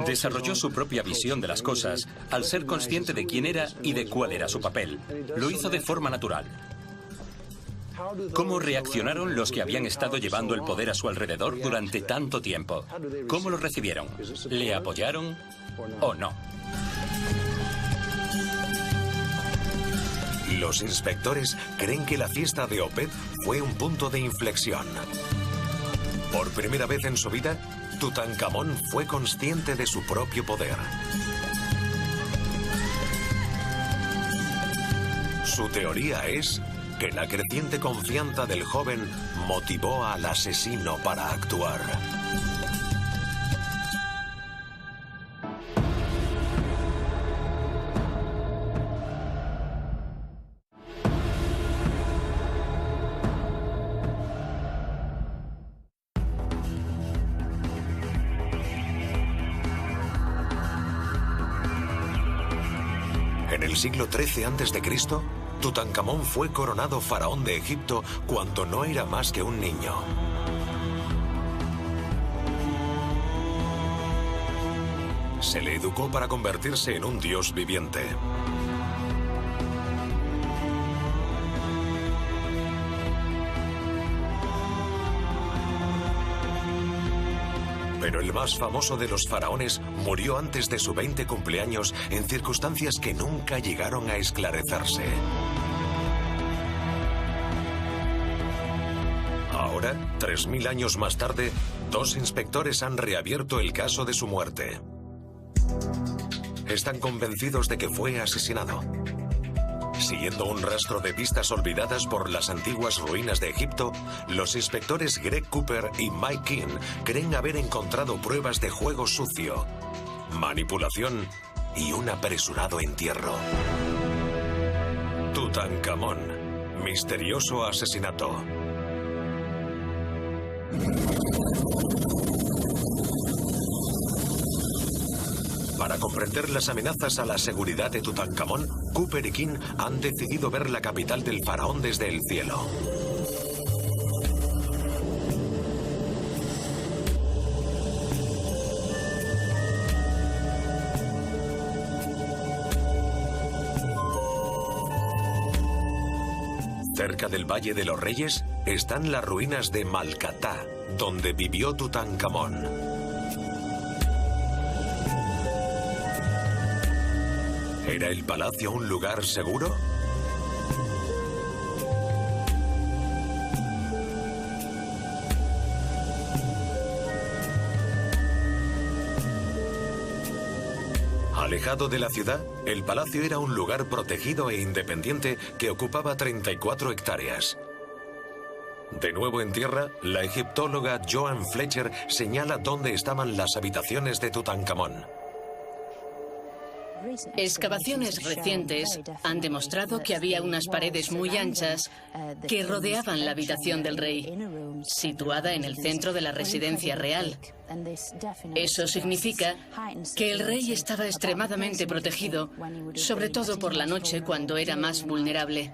Desarrolló su propia visión de las cosas al ser consciente de quién era y de cuál era su papel. Lo hizo de forma natural. ¿Cómo reaccionaron los que habían estado llevando el poder a su alrededor durante tanto tiempo? ¿Cómo lo recibieron? ¿Le apoyaron o no? Los inspectores creen que la fiesta de Opet fue un punto de inflexión. Por primera vez en su vida, Tutankamón fue consciente de su propio poder. Su teoría es que la creciente confianza del joven motivó al asesino para actuar. En el siglo XIII a.C., Tutankamón fue coronado faraón de Egipto cuando no era más que un niño. Se le educó para convertirse en un dios viviente. Pero el más famoso de los faraones murió antes de su 20 cumpleaños en circunstancias que nunca llegaron a esclarecerse. Ahora, 3000 años más tarde, dos inspectores han reabierto el caso de su muerte. Están convencidos de que fue asesinado. Siguiendo un rastro de pistas olvidadas por las antiguas ruinas de Egipto, los inspectores Greg Cooper y Mike King creen haber encontrado pruebas de juego sucio, manipulación y un apresurado entierro. Tutankamón, misterioso asesinato. Para comprender las amenazas a la seguridad de Tutankamón, Cooper y King han decidido ver la capital del faraón desde el cielo. Cerca del Valle de los Reyes están las ruinas de Malcatá, donde vivió Tutankamón. ¿Era el palacio un lugar seguro? Alejado de la ciudad, el palacio era un lugar protegido e independiente que ocupaba 34 hectáreas. De nuevo en tierra, la egiptóloga Joan Fletcher señala dónde estaban las habitaciones de Tutankamón. Excavaciones recientes han demostrado que había unas paredes muy anchas que rodeaban la habitación del rey, situada en el centro de la residencia real. Eso significa que el rey estaba extremadamente protegido, sobre todo por la noche cuando era más vulnerable.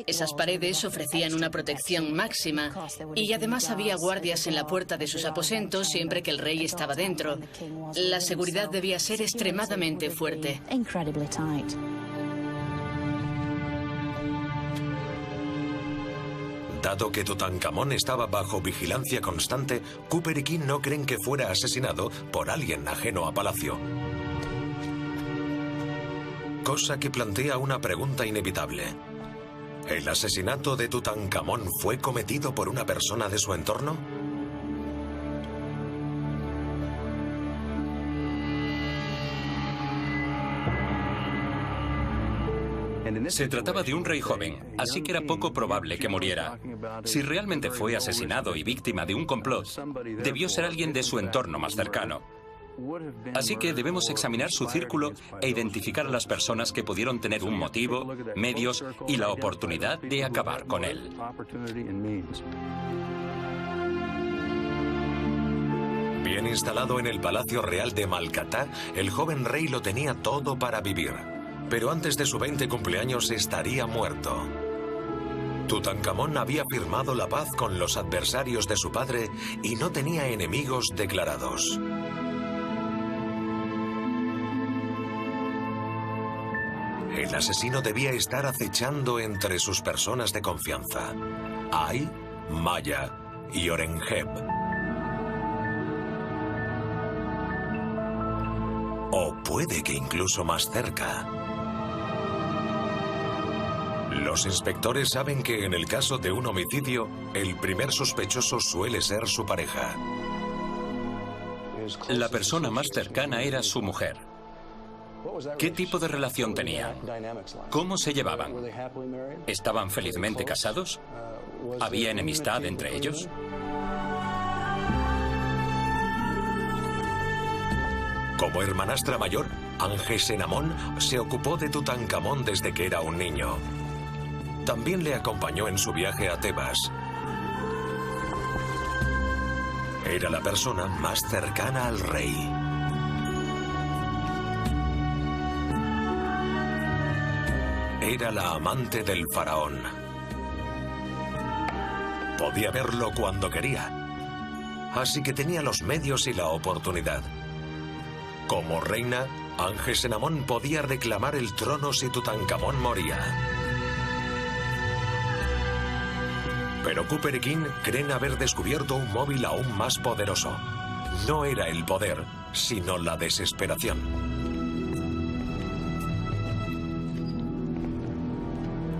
Esas paredes ofrecían una protección máxima y además había guardias en la puerta de sus aposentos siempre que el rey estaba dentro. La seguridad debía ser extremadamente fuerte. Dado que Tutankamón estaba bajo vigilancia constante, Cooper y King no creen que fuera asesinado por alguien ajeno a palacio. Cosa que plantea una pregunta inevitable. ¿El asesinato de Tutankamón fue cometido por una persona de su entorno? Se trataba de un rey joven, así que era poco probable que muriera. Si realmente fue asesinado y víctima de un complot, debió ser alguien de su entorno más cercano. Así que debemos examinar su círculo e identificar a las personas que pudieron tener un motivo, medios y la oportunidad de acabar con él. Bien instalado en el Palacio Real de Malcatá, el joven rey lo tenía todo para vivir. Pero antes de su 20 cumpleaños estaría muerto. Tutankamón había firmado la paz con los adversarios de su padre y no tenía enemigos declarados. El asesino debía estar acechando entre sus personas de confianza: Ay, Maya y Orenheb. O puede que incluso más cerca. Los inspectores saben que en el caso de un homicidio, el primer sospechoso suele ser su pareja. La persona más cercana era su mujer. ¿Qué tipo de relación tenían? ¿Cómo se llevaban? ¿Estaban felizmente casados? ¿Había enemistad entre ellos? Como hermanastra mayor, Angesenamón se ocupó de Tutankamón desde que era un niño. También le acompañó en su viaje a Tebas. Era la persona más cercana al rey. Era la amante del faraón. Podía verlo cuando quería. Así que tenía los medios y la oportunidad. Como reina, Angesenamón podía reclamar el trono si Tutankamón moría. Pero Cooper y King creen haber descubierto un móvil aún más poderoso. No era el poder, sino la desesperación.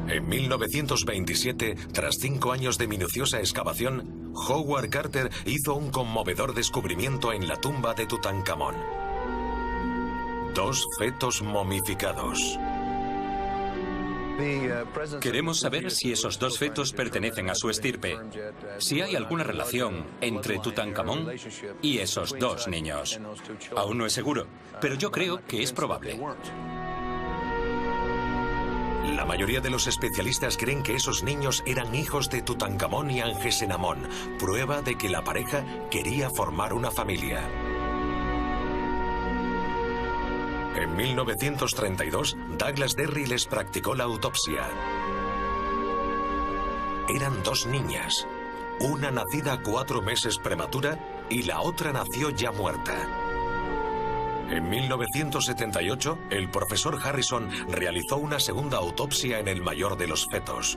En 1927, tras 5 años de minuciosa excavación, Howard Carter hizo un conmovedor descubrimiento en la tumba de Tutankamón. 2 fetos momificados. Queremos saber si esos 2 fetos pertenecen a su estirpe, si hay alguna relación entre Tutankamón y esos 2 niños. Aún no es seguro, pero yo creo que es probable. La mayoría de los especialistas creen que esos niños eran hijos de Tutankamón y Angesenamón, prueba de que la pareja quería formar una familia. En 1932, Douglas Derry les practicó la autopsia. Eran 2 niñas, una nacida 4 meses prematura y la otra nació ya muerta. En 1978, el profesor Harrison realizó una segunda autopsia en el mayor de los fetos.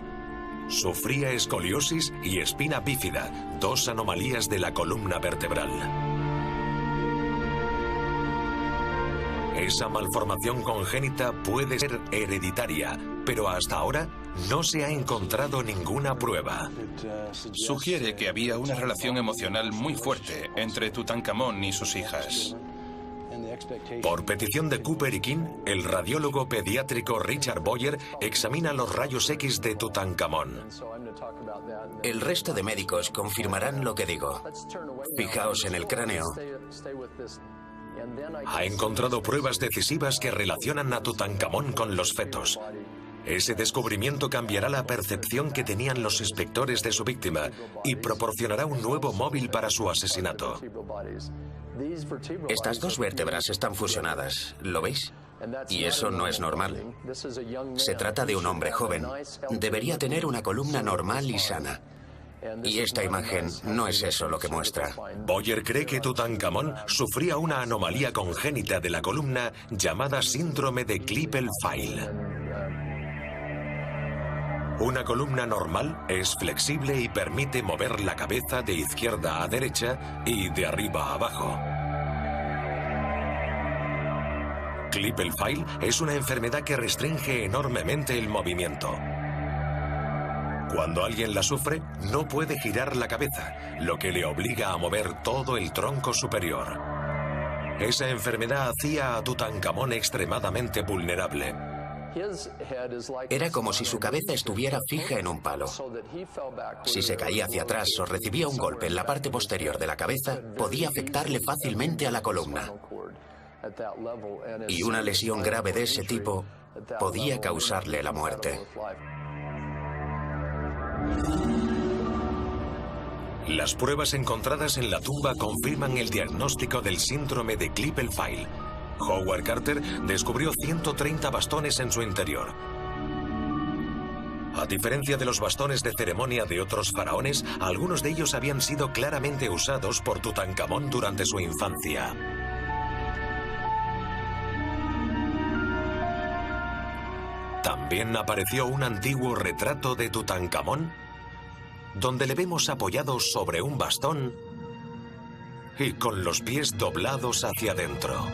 Sufría escoliosis y espina bífida, dos anomalías de la columna vertebral. Esa malformación congénita puede ser hereditaria, pero hasta ahora no se ha encontrado ninguna prueba. Sugiere que había una relación emocional muy fuerte entre Tutankamón y sus hijas. Por petición de Cooper y King, el radiólogo pediátrico Richard Boyer examina los rayos X de Tutankamón. El resto de médicos confirmarán lo que digo. Fijaos en el cráneo. Ha encontrado pruebas decisivas que relacionan a Tutankamón con los fetos. Ese descubrimiento cambiará la percepción que tenían los inspectores de su víctima y proporcionará un nuevo móvil para su asesinato. Estas dos vértebras están fusionadas, ¿lo veis? Y eso no es normal. Se trata de un hombre joven. Debería tener una columna normal y sana. Y esta imagen no es eso lo que muestra. Boyer cree que Tutankamón sufría una anomalía congénita de la columna llamada síndrome de Klippel-Feil. Una columna normal es flexible y permite mover la cabeza de izquierda a derecha y de arriba a abajo. Klippel-Feil es una enfermedad que restringe enormemente el movimiento. Cuando alguien la sufre, no puede girar la cabeza, lo que le obliga a mover todo el tronco superior. Esa enfermedad hacía a Tutankamón extremadamente vulnerable. Era como si su cabeza estuviera fija en un palo. Si se caía hacia atrás o recibía un golpe en la parte posterior de la cabeza, podía afectarle fácilmente a la columna. Y una lesión grave de ese tipo podía causarle la muerte. Las pruebas encontradas en la tumba confirman el diagnóstico del síndrome de Klippel-Feil. Howard Carter descubrió 130 bastones en su interior. A diferencia de los bastones de ceremonia de otros faraones, algunos de ellos habían sido claramente usados por Tutankamón durante su infancia. También apareció un antiguo retrato de Tutankamón, donde le vemos apoyado sobre un bastón y con los pies doblados hacia adentro.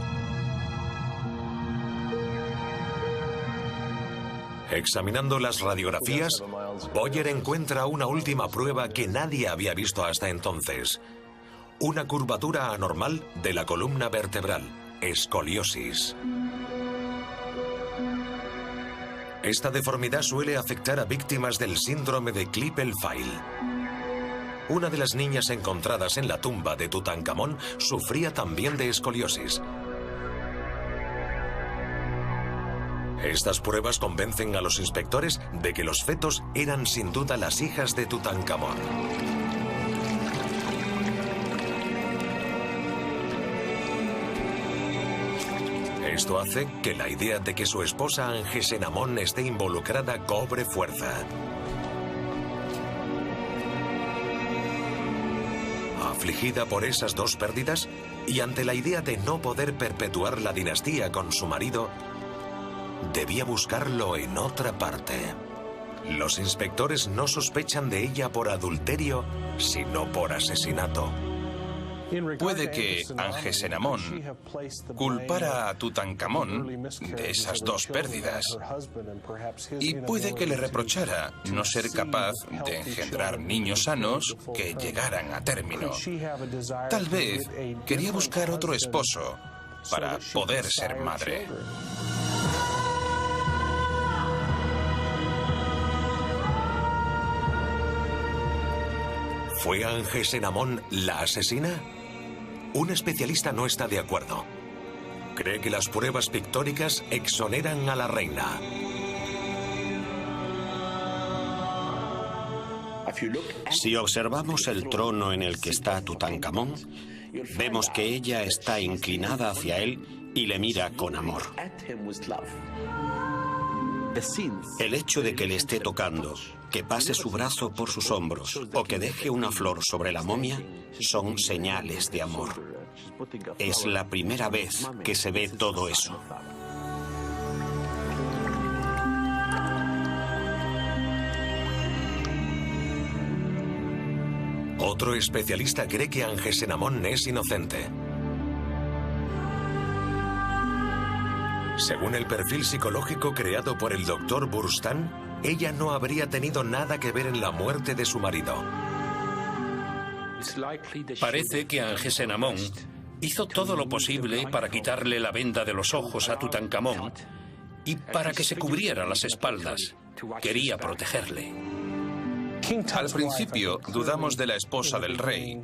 Examinando las radiografías, Boyer encuentra una última prueba que nadie había visto hasta entonces. Una curvatura anormal de la columna vertebral, escoliosis. Esta deformidad suele afectar a víctimas del síndrome de Klippel-Feil. Una de las niñas encontradas en la tumba de Tutankamón sufría también de escoliosis. Estas pruebas convencen a los inspectores de que los fetos eran sin duda las hijas de Tutankamón. Esto hace que la idea de que su esposa Angesenamón esté involucrada cobre fuerza. Afligida por esas dos pérdidas y ante la idea de no poder perpetuar la dinastía con su marido, debía buscarlo en otra parte. Los inspectores no sospechan de ella por adulterio, sino por asesinato. Puede que Angesenamón culpara a Tutankamón de esas dos pérdidas y puede que le reprochara no ser capaz de engendrar niños sanos que llegaran a término. Tal vez quería buscar otro esposo para poder ser madre. ¿Fue Angesenamón la asesina? Un especialista no está de acuerdo. Cree que las pruebas pictóricas exoneran a la reina. Si observamos el trono en el que está Tutankamón, vemos que ella está inclinada hacia él y le mira con amor. El hecho de que le esté tocando, que pase su brazo por sus hombros o que deje una flor sobre la momia son señales de amor. Es la primera vez que se ve todo eso. Otro especialista cree que Angesenamón es inocente. Según el perfil psicológico creado por el Dr. Burstan, ella no habría tenido nada que ver en la muerte de su marido. Parece que Angesenamón hizo todo lo posible para quitarle la venda de los ojos a Tutankamón y para que se cubriera las espaldas. Quería protegerle. Al principio dudamos de la esposa del rey,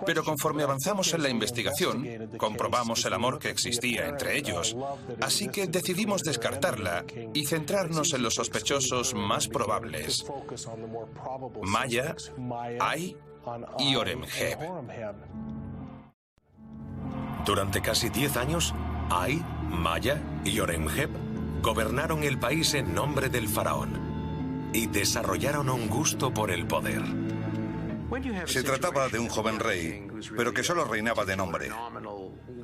pero conforme avanzamos en la investigación, comprobamos el amor que existía entre ellos, así que decidimos descartarla y centrarnos en los sospechosos más probables: Maya, Ay y Horemheb. Durante casi 10 años, Ay, Maya y Horemheb gobernaron el país en nombre del faraón y desarrollaron un gusto por el poder. Se trataba de un joven rey, pero que solo reinaba de nombre.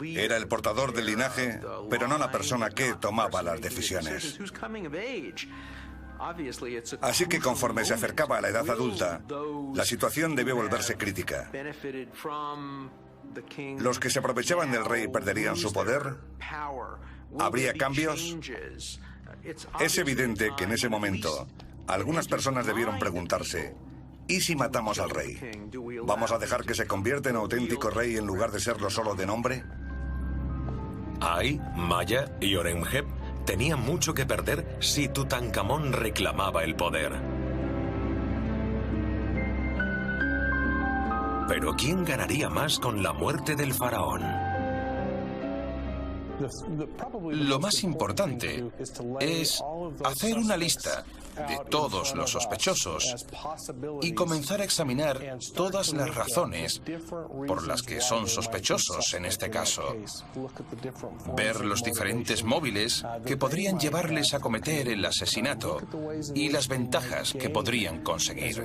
Era el portador del linaje, pero no la persona que tomaba las decisiones. Así que conforme se acercaba a la edad adulta, la situación debió volverse crítica. Los que se aprovechaban del rey perderían su poder. ¿Habría cambios? Es evidente que en ese momento algunas personas debieron preguntarse: ¿y si matamos al rey? ¿Vamos a dejar que se convierta en auténtico rey en lugar de serlo solo de nombre? Ay, Maya y Horemheb tenían mucho que perder si Tutankamón reclamaba el poder. Pero ¿quién ganaría más con la muerte del faraón? Lo más importante es hacer una lista de todos los sospechosos y comenzar a examinar todas las razones por las que son sospechosos en este caso. Ver los diferentes móviles que podrían llevarles a cometer el asesinato y las ventajas que podrían conseguir.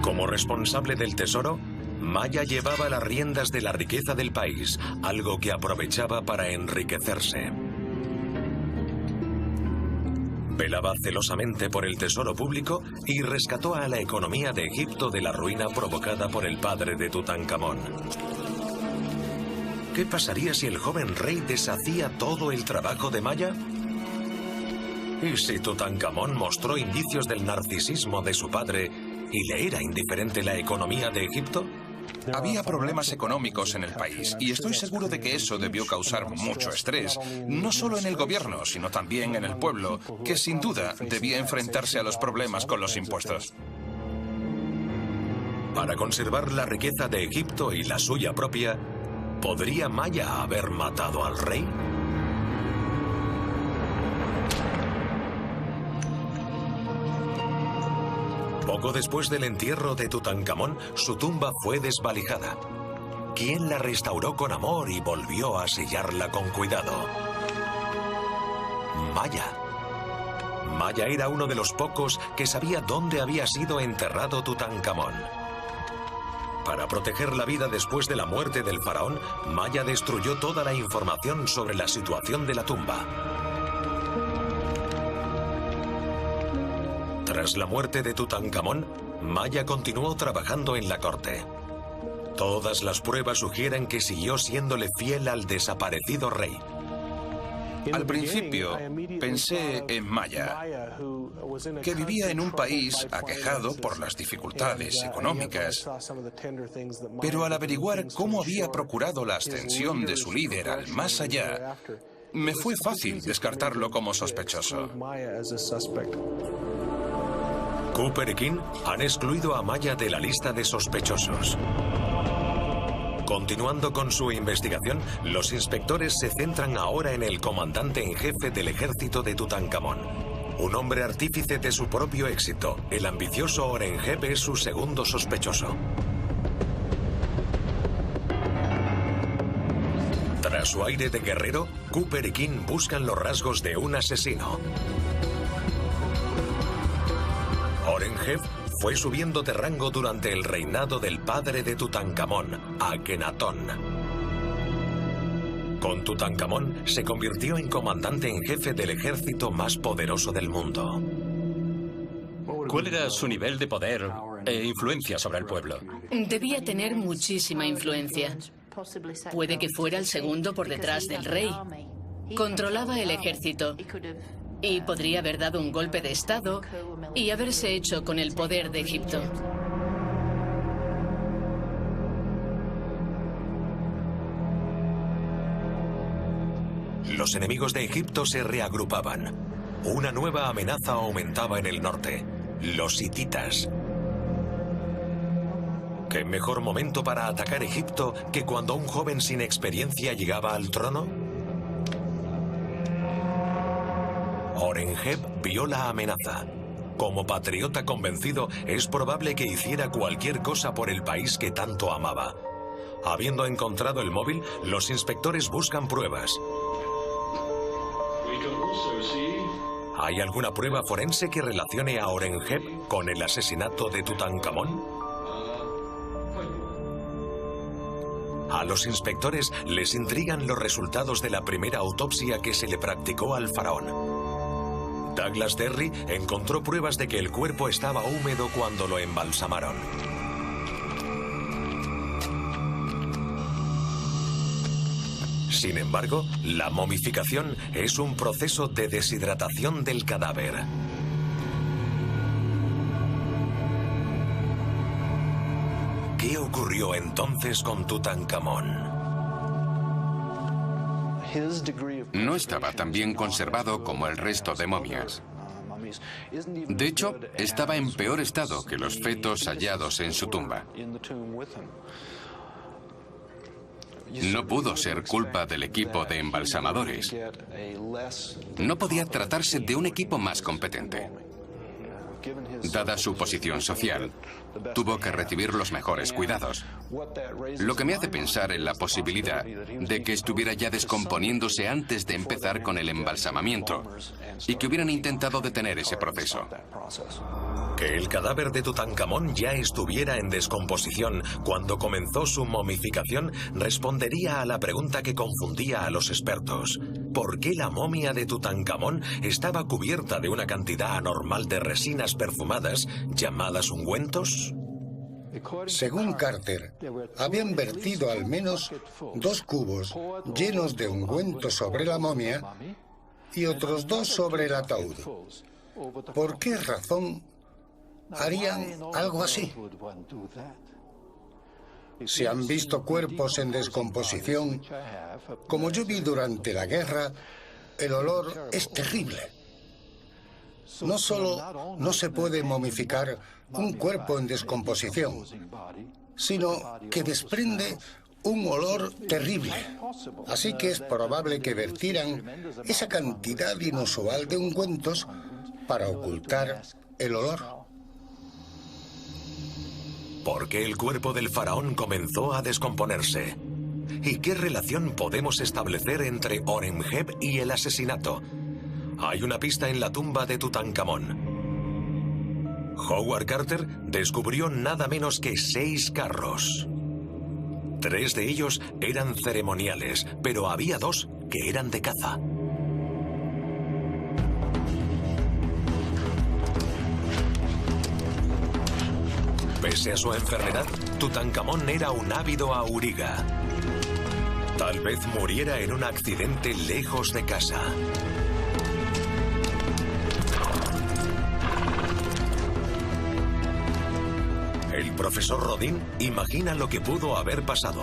Como responsable del tesoro, Maya llevaba las riendas de la riqueza del país, algo que aprovechaba para enriquecerse. Velaba celosamente por el tesoro público y rescató a la economía de Egipto de la ruina provocada por el padre de Tutankamón. ¿Qué pasaría si el joven rey deshacía todo el trabajo de Maya? ¿Y si Tutankamón mostró indicios del narcisismo de su padre y le era indiferente la economía de Egipto? Había problemas económicos en el país y estoy seguro de que eso debió causar mucho estrés, no solo en el gobierno, sino también en el pueblo, que sin duda debía enfrentarse a los problemas con los impuestos. Para conservar la riqueza de Egipto y la suya propia, ¿podría Maya haber matado al rey? Poco después del entierro de Tutankamón, su tumba fue desvalijada. ¿Quién la restauró con amor y volvió a sellarla con cuidado? Maya. Maya era uno de los pocos que sabía dónde había sido enterrado Tutankamón. Para proteger la vida después de la muerte del faraón, Maya destruyó toda la información sobre la situación de la tumba. Tras la muerte de Tutankamón, Maya continuó trabajando en la corte. Todas las pruebas sugieren que siguió siéndole fiel al desaparecido rey. Al principio pensé en Maya, que vivía en un país aquejado por las dificultades económicas, pero al averiguar cómo había procurado la ascensión de su líder al más allá, me fue fácil descartarlo como sospechoso. Cooper y King han excluido a Maya de la lista de sospechosos. Continuando con su investigación, los inspectores se centran ahora en el comandante en jefe del ejército de Tutankamón. Un hombre artífice de su propio éxito, el ambicioso Horemheb es su segundo sospechoso. Tras su aire de guerrero, Cooper y King buscan los rasgos de un asesino. Horemheb fue subiendo de rango durante el reinado del padre de Tutankamón, Akenatón. Con Tutankamón se convirtió en comandante en jefe del ejército más poderoso del mundo. ¿Cuál era su nivel de poder e influencia sobre el pueblo? Debía tener muchísima influencia. Puede que fuera el segundo por detrás del rey. Controlaba el ejército y podría haber dado un golpe de estado y haberse hecho con el poder de Egipto. Los enemigos de Egipto se reagrupaban. Una nueva amenaza aumentaba en el norte: los hititas. ¿Qué mejor momento para atacar Egipto que cuando un joven sin experiencia llegaba al trono? Horemheb vio la amenaza. Como patriota convencido, es probable que hiciera cualquier cosa por el país que tanto amaba. Habiendo encontrado el móvil, los inspectores buscan pruebas. ¿Hay alguna prueba forense que relacione a Horemheb con el asesinato de Tutankamón? A los inspectores les intrigan los resultados de la primera autopsia que se le practicó al faraón. Douglas Derry encontró pruebas de que el cuerpo estaba húmedo cuando lo embalsamaron. Sin embargo, la momificación es un proceso de deshidratación del cadáver. ¿Qué ocurrió entonces con Tutankamón? No estaba tan bien conservado como el resto de momias. De hecho, estaba en peor estado que los fetos hallados en su tumba. No pudo ser culpa del equipo de embalsamadores. No podía tratarse de un equipo más competente. Dada su posición social, tuvo que recibir los mejores cuidados. Lo que me hace pensar en la posibilidad de que estuviera ya descomponiéndose antes de empezar con el embalsamamiento y que hubieran intentado detener ese proceso. Que el cadáver de Tutankamón ya estuviera en descomposición cuando comenzó su momificación respondería a la pregunta que confundía a los expertos. ¿Por qué la momia de Tutankamón estaba cubierta de una cantidad anormal de resinas perfumadas llamadas ungüentos? Según Carter, habían vertido al menos 2 cubos llenos de ungüento sobre la momia y otros 2 sobre el ataúd. ¿Por qué razón harían algo así? Si han visto cuerpos en descomposición, como yo vi durante la guerra, el olor es terrible. No solo no se puede momificar un cuerpo en descomposición, sino que desprende un olor terrible. Así que es probable que vertieran esa cantidad inusual de ungüentos para ocultar el olor. ¿Por qué el cuerpo del faraón comenzó a descomponerse? ¿Y qué relación podemos establecer entre Horemheb y el asesinato? Hay una pista en la tumba de Tutankamón. Howard Carter descubrió nada menos que 6 carros. 3 de ellos eran ceremoniales, pero había 2 que eran de caza. Pese a su enfermedad, Tutankamón era un ávido auriga. Tal vez muriera en un accidente lejos de casa. El profesor Rodin imagina lo que pudo haber pasado.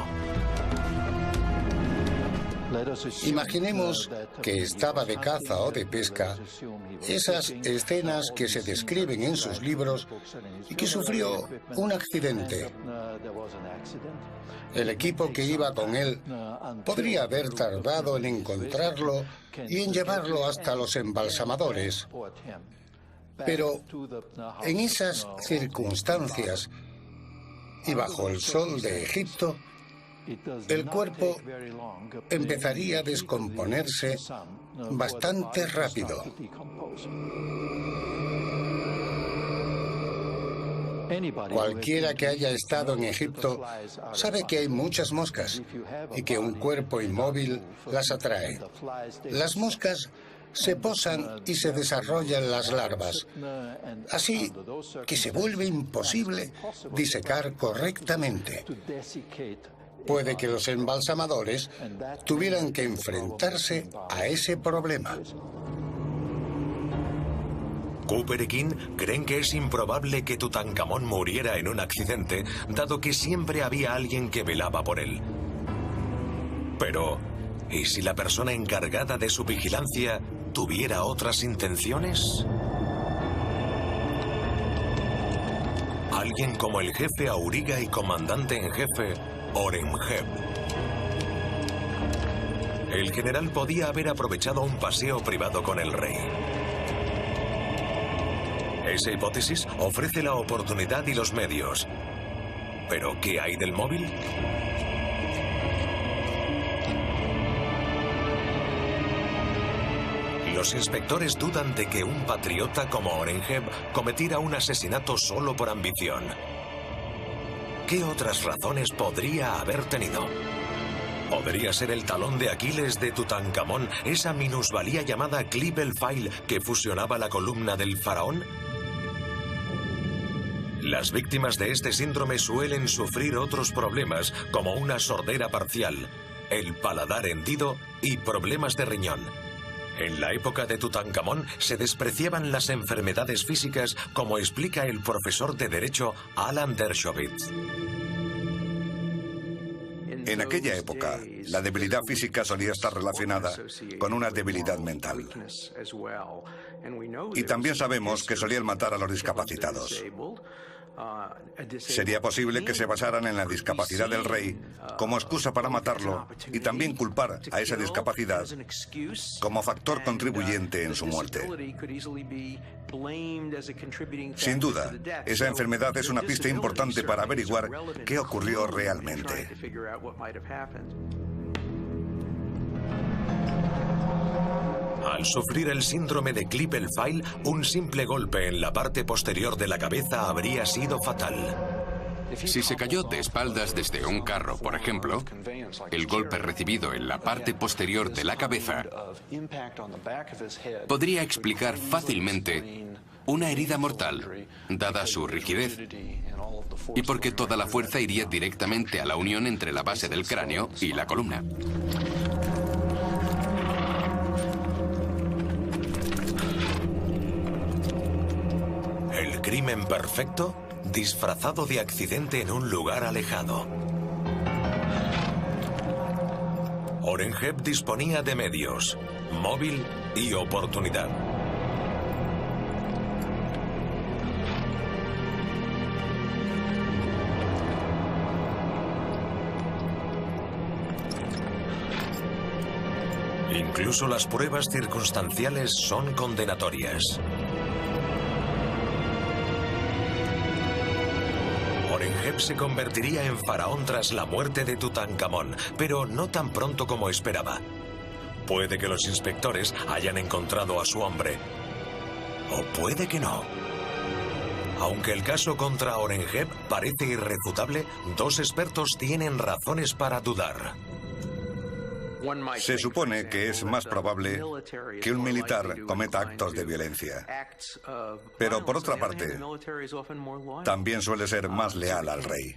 Imaginemos que estaba de caza o de pesca, esas escenas que se describen en sus libros, y que sufrió un accidente. El equipo que iba con él podría haber tardado en encontrarlo y en llevarlo hasta los embalsamadores. Pero en esas circunstancias y bajo el sol de Egipto, el cuerpo empezaría a descomponerse bastante rápido. Cualquiera que haya estado en Egipto sabe que hay muchas moscas y que un cuerpo inmóvil las atrae. Las moscas se posan y se desarrollan las larvas. Así que se vuelve imposible disecar correctamente. Puede que los embalsamadores tuvieran que enfrentarse a ese problema. Cooper y King creen que es improbable que Tutankamón muriera en un accidente, dado que siempre había alguien que velaba por él. Pero, ¿y si la persona encargada de su vigilancia tuviera otras intenciones? Alguien como el jefe Auriga y comandante en jefe Horemheb. El general podía haber aprovechado un paseo privado con el rey. Esa hipótesis ofrece la oportunidad y los medios. ¿Pero qué hay del móvil? Los inspectores dudan de que un patriota como Horemheb cometiera un asesinato solo por ambición. ¿Qué otras razones podría haber tenido? ¿Podría ser el talón de Aquiles de Tutankamón, esa minusvalía llamada Klippel File que fusionaba la columna del faraón? Las víctimas de este síndrome suelen sufrir otros problemas, como una sordera parcial, el paladar hendido y problemas de riñón. En la época de Tutankamón se despreciaban las enfermedades físicas, como explica el profesor de Derecho Alan Dershowitz. En aquella época, la debilidad física solía estar relacionada con una debilidad mental. Y también sabemos que solían matar a los discapacitados. Sería posible que se basaran en la discapacidad del rey como excusa para matarlo y también culpar a esa discapacidad como factor contribuyente en su muerte. Sin duda, esa enfermedad es una pista importante para averiguar qué ocurrió realmente. Al sufrir el síndrome de Klippel File, un simple golpe en la parte posterior de la cabeza habría sido fatal. Si se cayó de espaldas desde un carro, por ejemplo, el golpe recibido en la parte posterior de la cabeza podría explicar fácilmente una herida mortal, dada su rigidez, y porque toda la fuerza iría directamente a la unión entre la base del cráneo y la columna. El crimen perfecto, disfrazado de accidente en un lugar alejado. Horemheb disponía de medios, móvil y oportunidad. Incluso las pruebas circunstanciales son condenatorias. Horemheb se convertiría en faraón tras la muerte de Tutankamón, pero no tan pronto como esperaba. Puede que los inspectores hayan encontrado a su hombre, o puede que no. Aunque el caso contra Horemheb parece irrefutable, dos expertos tienen razones para dudar. Se supone que es más probable que un militar cometa actos de violencia. Pero por otra parte, también suele ser más leal al rey.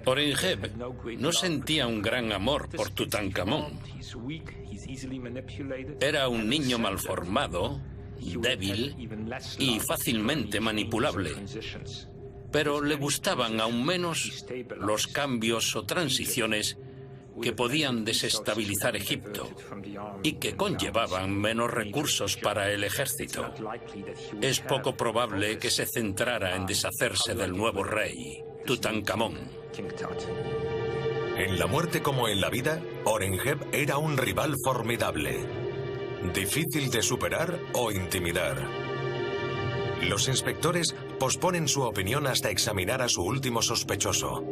Horemheb no sentía un gran amor por Tutankamón. Era un niño malformado, débil y fácilmente manipulable. Pero le gustaban aún menos los cambios o transiciones que podían desestabilizar Egipto y que conllevaban menos recursos para el ejército. Es poco probable que se centrara en deshacerse del nuevo rey, Tutankamón. En la muerte como en la vida, Horemheb era un rival formidable, difícil de superar o intimidar. Los inspectores posponen su opinión hasta examinar a su último sospechoso.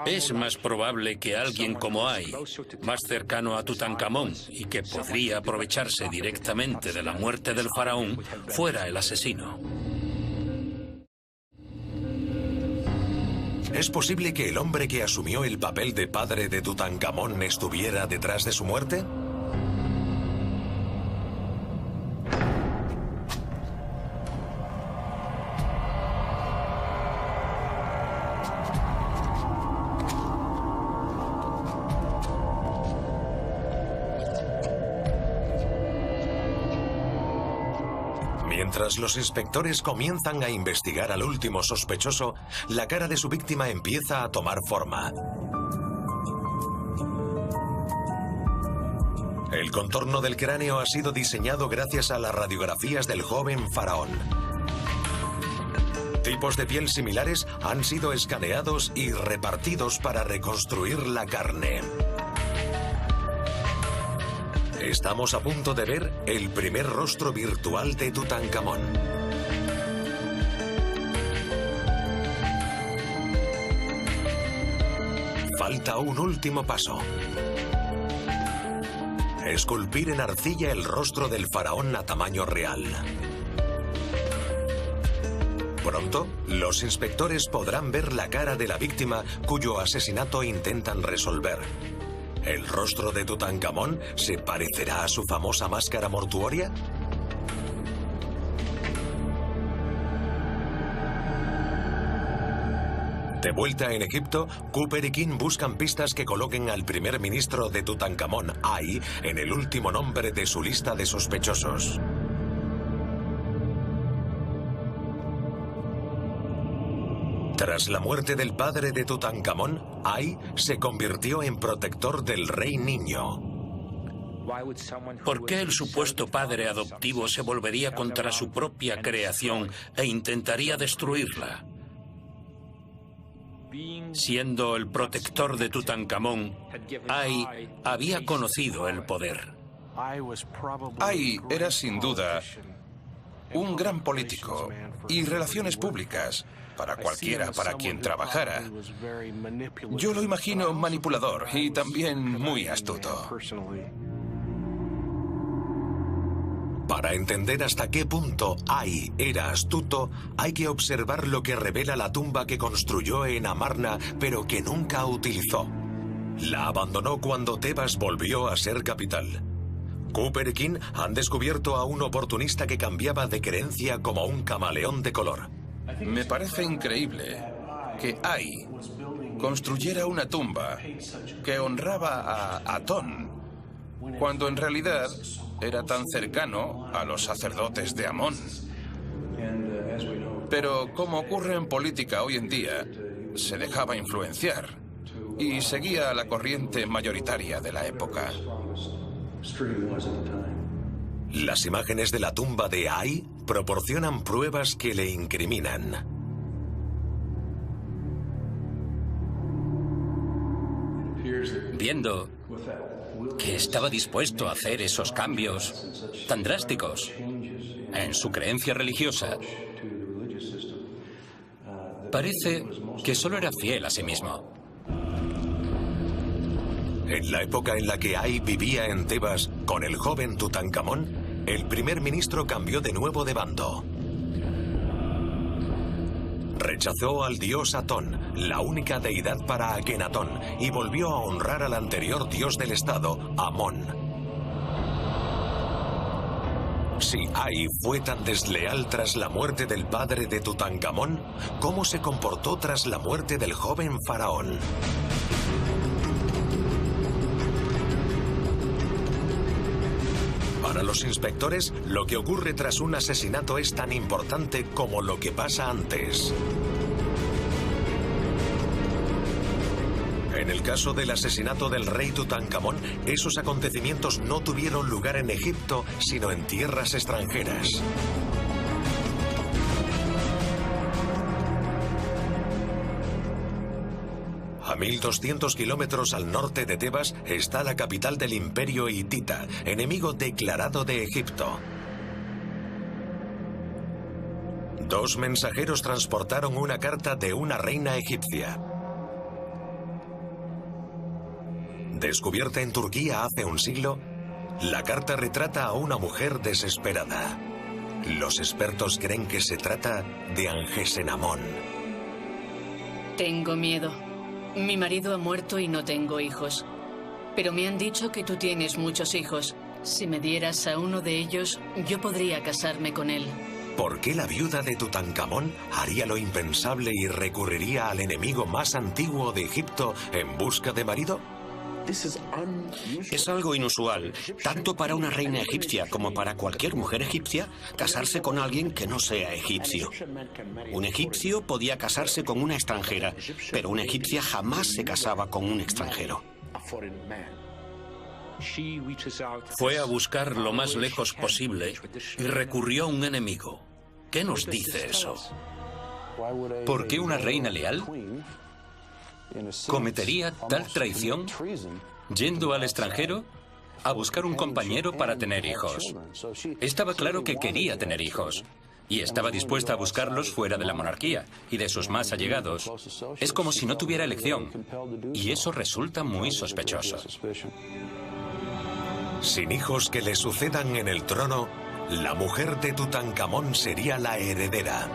Es más probable que alguien como Ay, más cercano a Tutankamón y que podría aprovecharse directamente de la muerte del faraón, fuera el asesino. ¿Es posible que el hombre que asumió el papel de padre de Tutankamón estuviera detrás de su muerte? Mientras los inspectores comienzan a investigar al último sospechoso, la cara de su víctima empieza a tomar forma. El contorno del cráneo ha sido diseñado gracias a las radiografías del joven faraón. Tipos de piel similares han sido escaneados y repartidos para reconstruir la carne. Estamos a punto de ver el primer rostro virtual de Tutankamón. Falta un último paso. Esculpir en arcilla el rostro del faraón a tamaño real. Pronto, los inspectores podrán ver la cara de la víctima cuyo asesinato intentan resolver. ¿El rostro de Tutankamón se parecerá a su famosa máscara mortuoria? De vuelta en Egipto, Cooper y King buscan pistas que coloquen al primer ministro de Tutankamón, Ay, en el último nombre de su lista de sospechosos. Tras la muerte del padre de Tutankamón, Ay se convirtió en protector del rey niño. ¿Por qué el supuesto padre adoptivo se volvería contra su propia creación e intentaría destruirla? Siendo el protector de Tutankamón, Ay había conocido el poder. Ay era sin duda un gran político y relaciones públicas para cualquiera para quien trabajara. Yo lo imagino manipulador y también muy astuto. Para entender hasta qué punto Ay era astuto, hay que observar lo que revela la tumba que construyó en Amarna, pero que nunca utilizó. La abandonó cuando Tebas volvió a ser capital. Cooper y King han descubierto a un oportunista que cambiaba de creencia como un camaleón de color. Me parece increíble que Ay construyera una tumba que honraba a Atón, cuando en realidad era tan cercano a los sacerdotes de Amón. Pero como ocurre en política hoy en día, se dejaba influenciar y seguía la corriente mayoritaria de la época. Las imágenes de la tumba de Ay proporcionan pruebas que le incriminan. Viendo que estaba dispuesto a hacer esos cambios tan drásticos en su creencia religiosa, parece que solo era fiel a sí mismo. En la época en la que Ay vivía en Tebas con el joven Tutankamón, el primer ministro cambió de nuevo de bando. Rechazó al dios Atón, la única deidad para Akenatón, y volvió a honrar al anterior dios del estado, Amón. Si Ay fue tan desleal tras la muerte del padre de Tutankamón, ¿cómo se comportó tras la muerte del joven faraón? Para los inspectores, lo que ocurre tras un asesinato es tan importante como lo que pasa antes. En el caso del asesinato del rey Tutankamón, esos acontecimientos no tuvieron lugar en Egipto, sino en tierras extranjeras. A 1200 kilómetros al norte de Tebas está la capital del imperio hitita, enemigo declarado de Egipto. Dos mensajeros transportaron una carta de una reina egipcia. Descubierta en Turquía hace un siglo, la carta retrata a una mujer desesperada. Los expertos creen que se trata de Angesenamón. Tengo miedo. Mi marido ha muerto y no tengo hijos. Pero me han dicho que tú tienes muchos hijos. Si me dieras a uno de ellos, yo podría casarme con él. ¿Por qué la viuda de Tutankamón haría lo impensable y recurriría al enemigo más antiguo de Egipto en busca de marido? Es algo inusual, tanto para una reina egipcia como para cualquier mujer egipcia, casarse con alguien que no sea egipcio. Un egipcio podía casarse con una extranjera, pero una egipcia jamás se casaba con un extranjero. Fue a buscar lo más lejos posible y recurrió a un enemigo. ¿Qué nos dice eso? ¿Por qué una reina leal cometería tal traición yendo al extranjero a buscar un compañero para tener hijos? Estaba claro que quería tener hijos y estaba dispuesta a buscarlos fuera de la monarquía y de sus más allegados. Es como si no tuviera elección y eso resulta muy sospechoso. Sin hijos que le sucedan en el trono, la mujer de Tutankamón sería la heredera.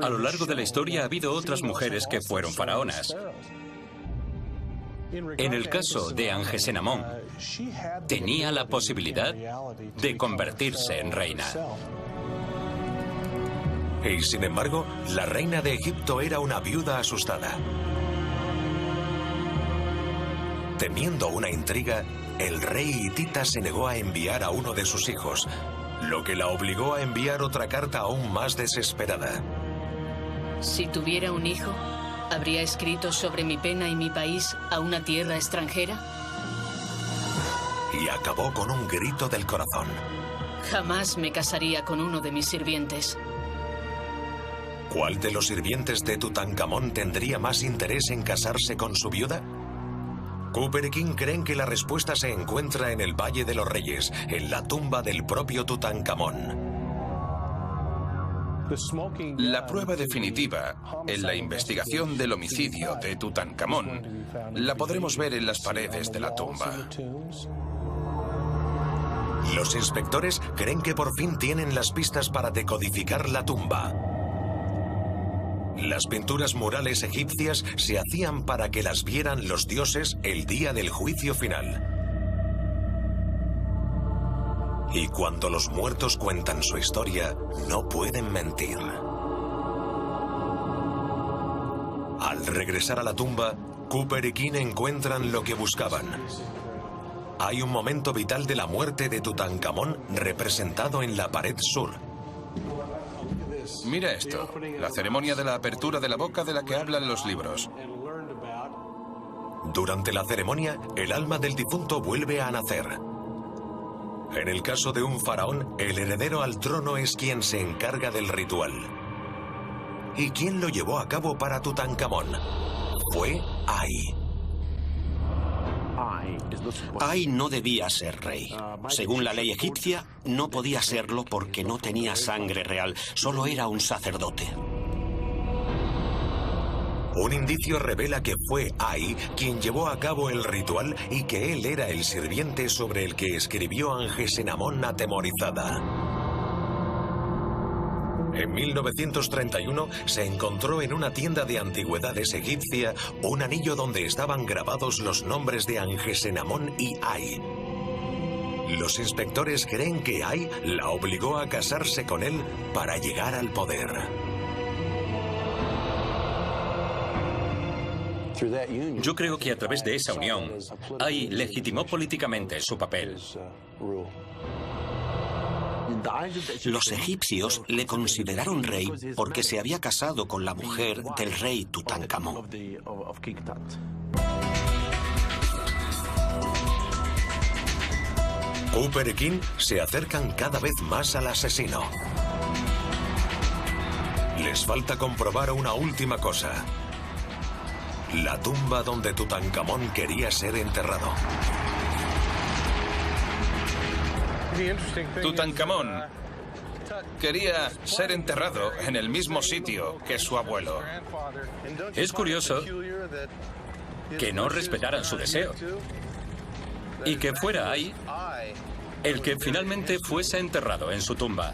A lo largo de la historia ha habido otras mujeres que fueron faraonas. En el caso de Angesenamón, tenía la posibilidad de convertirse en reina. Y sin embargo, la reina de Egipto era una viuda asustada. Temiendo una intriga, el rey hitita se negó a enviar a uno de sus hijos, lo que la obligó a enviar otra carta aún más desesperada. Si tuviera un hijo, ¿habría escrito sobre mi pena y mi país a una tierra extranjera? Y acabó con un grito del corazón. Jamás me casaría con uno de mis sirvientes. ¿Cuál de los sirvientes de Tutankamón tendría más interés en casarse con su viuda? Cooper y King creen que la respuesta se encuentra en el Valle de los Reyes, en la tumba del propio Tutankamón. La prueba definitiva en la investigación del homicidio de Tutankamón la podremos ver en las paredes de la tumba. Los inspectores creen que por fin tienen las pistas para decodificar la tumba. Las pinturas murales egipcias se hacían para que las vieran los dioses el día del juicio final. Y cuando los muertos cuentan su historia, no pueden mentir. Al regresar a la tumba, Cooper y King encuentran lo que buscaban. Hay un momento vital de la muerte de Tutankamón representado en la pared sur. Mira esto, la ceremonia de la apertura de la boca de la que hablan los libros. Durante la ceremonia, el alma del difunto vuelve a nacer. En el caso de un faraón, el heredero al trono es quien se encarga del ritual. ¿Y quién lo llevó a cabo para Tutankamón? Fue Ay. Ay no debía ser rey. Según la ley egipcia, no podía serlo porque no tenía sangre real, solo era un sacerdote. Un indicio revela que fue Ay quien llevó a cabo el ritual y que él era el sirviente sobre el que escribió Angesenamón atemorizada. En 1931 se encontró en una tienda de antigüedades egipcia un anillo donde estaban grabados los nombres de Angesenamón y Ay. Los inspectores creen que Ay la obligó a casarse con él para llegar al poder. Yo creo que a través de esa unión, Ay legitimó políticamente su papel. Los egipcios le consideraron rey porque se había casado con la mujer del rey Tutankamón. Cooper y King se acercan cada vez más al asesino. Les falta comprobar una última cosa. La tumba donde Tutankamón quería ser enterrado. Tutankamón quería ser enterrado en el mismo sitio que su abuelo. Es curioso que no respetaran su deseo y que fuera Ay el que finalmente fuese enterrado en su tumba.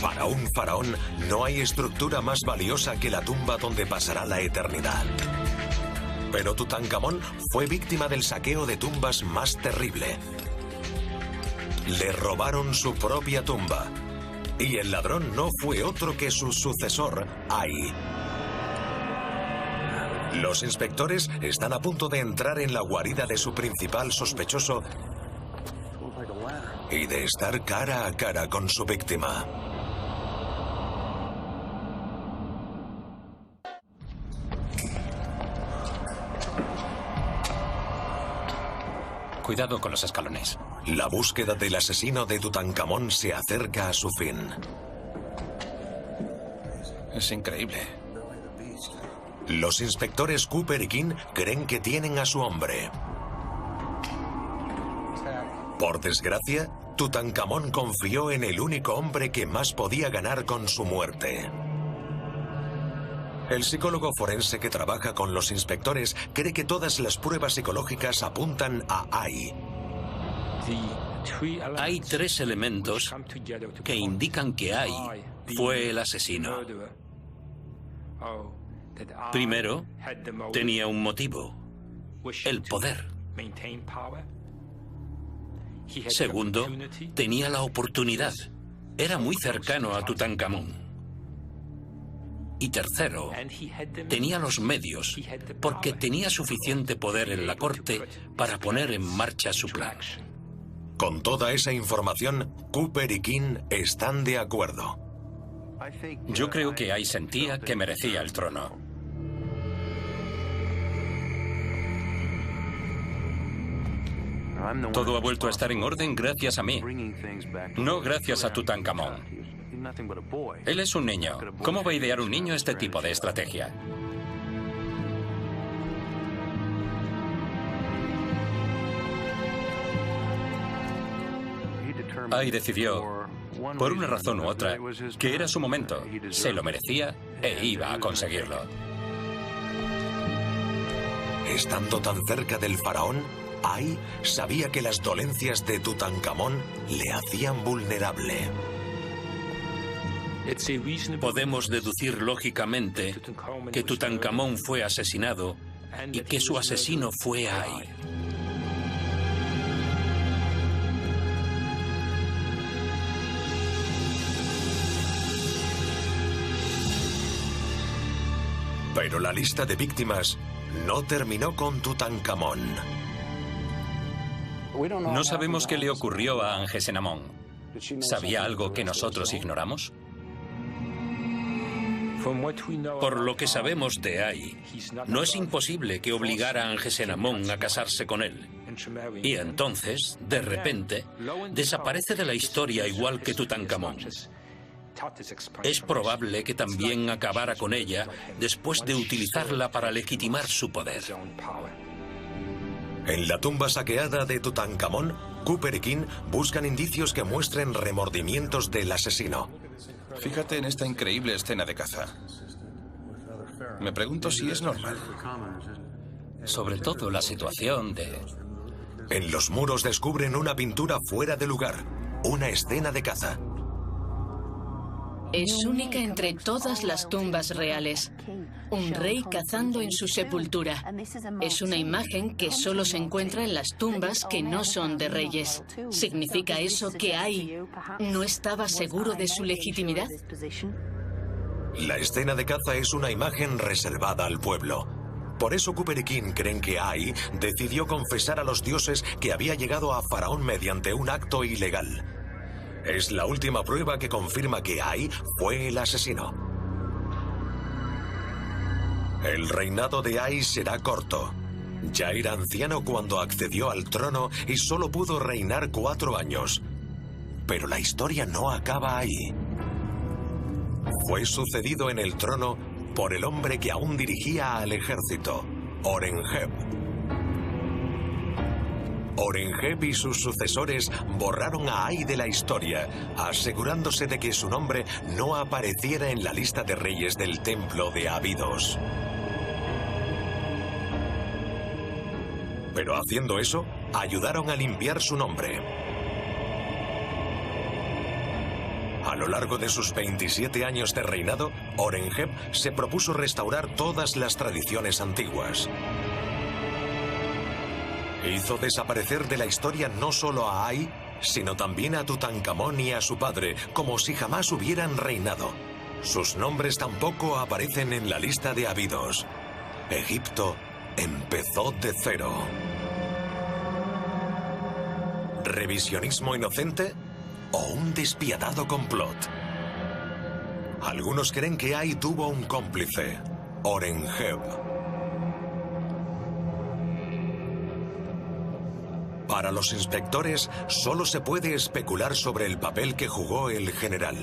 Para un faraón no hay estructura más valiosa que la tumba donde pasará la eternidad. Pero Tutankamón fue víctima del saqueo de tumbas más terrible. Le robaron su propia tumba. Y el ladrón no fue otro que su sucesor, Ay. Los inspectores están a punto de entrar en la guarida de su principal sospechoso y de estar cara a cara con su víctima. Cuidado con los escalones. La búsqueda del asesino de Tutankamón se acerca a su fin. Es increíble. Los inspectores Cooper y King creen que tienen a su hombre. Por desgracia, Tutankamón confió en el único hombre que más podía ganar con su muerte. El psicólogo forense que trabaja con los inspectores cree que todas las pruebas psicológicas apuntan a Ai. Hay 3 elementos que indican que Ai fue el asesino. Primero, tenía un motivo: el poder. Segundo, tenía la oportunidad. Era muy cercano a Tutankamón. Y tercero, tenía los medios, porque tenía suficiente poder en la corte para poner en marcha su plan. Con toda esa información, Cooper y King están de acuerdo. Yo creo que Ai sentía que merecía el trono. Todo ha vuelto a estar en orden gracias a mí, no gracias a Tutankamón. Él es un niño. ¿Cómo va a idear un niño este tipo de estrategia? Ai decidió, por una razón u otra, que era su momento, se lo merecía e iba a conseguirlo. Estando tan cerca del faraón, Ai sabía que las dolencias de Tutankamón le hacían vulnerable. Podemos deducir lógicamente que Tutankamón fue asesinado y que su asesino fue Ai. Pero la lista de víctimas no terminó con Tutankamón. No sabemos qué le ocurrió a Angesenamón. ¿Sabía algo que nosotros ignoramos? Por lo que sabemos de Ai, no es imposible que obligara a Angesenamón a casarse con él. Y entonces, de repente, desaparece de la historia igual que Tutankamón. Es probable que también acabara con ella después de utilizarla para legitimar su poder. En la tumba saqueada de Tutankamón, Cooper y King buscan indicios que muestren remordimientos del asesino. Fíjate en esta increíble escena de caza. Me pregunto si es normal. Sobre todo la situación de... En los muros descubren una pintura fuera de lugar, una escena de caza. Es única entre todas las tumbas reales. Un rey cazando en su sepultura. Es una imagen que solo se encuentra en las tumbas que no son de reyes. ¿Significa eso que Ai no estaba seguro de su legitimidad? La escena de caza es una imagen reservada al pueblo. Por eso Cooper y King creen que Ai decidió confesar a los dioses que había llegado a Faraón mediante un acto ilegal. Es la última prueba que confirma que Ai fue el asesino. El reinado de Ai será corto. Ya era anciano cuando accedió al trono y solo pudo reinar 4 años. Pero la historia no acaba ahí. Fue sucedido en el trono por el hombre que aún dirigía al ejército, Horemheb. Horemheb y sus sucesores borraron a Ai de la historia, asegurándose de que su nombre no apareciera en la lista de reyes del templo de Abidos. Pero haciendo eso, ayudaron a limpiar su nombre. A lo largo de sus 27 años de reinado, Horemheb se propuso restaurar todas las tradiciones antiguas. Hizo desaparecer de la historia no solo a Ai, sino también a Tutankamón y a su padre, como si jamás hubieran reinado. Sus nombres tampoco aparecen en la lista de Abidos. Egipto empezó de cero. ¿Revisionismo inocente o un despiadado complot? Algunos creen que ahí tuvo un cómplice, Horemheb. Para los inspectores, solo se puede especular sobre el papel que jugó el general.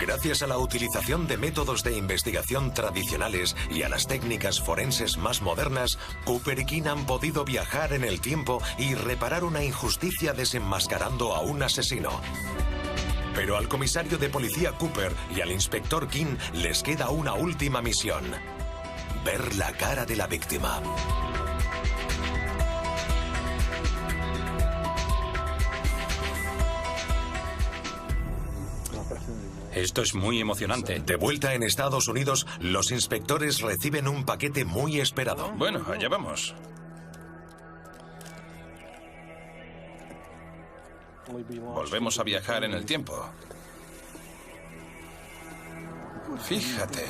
Gracias a la utilización de métodos de investigación tradicionales y a las técnicas forenses más modernas, Cooper y King han podido viajar en el tiempo y reparar una injusticia desenmascarando a un asesino. Pero al comisario de policía Cooper y al inspector King les queda una última misión: ver la cara de la víctima. Esto es muy emocionante. De vuelta en Estados Unidos, los inspectores reciben un paquete muy esperado. Bueno, allá vamos. Volvemos a viajar en el tiempo. Fíjate.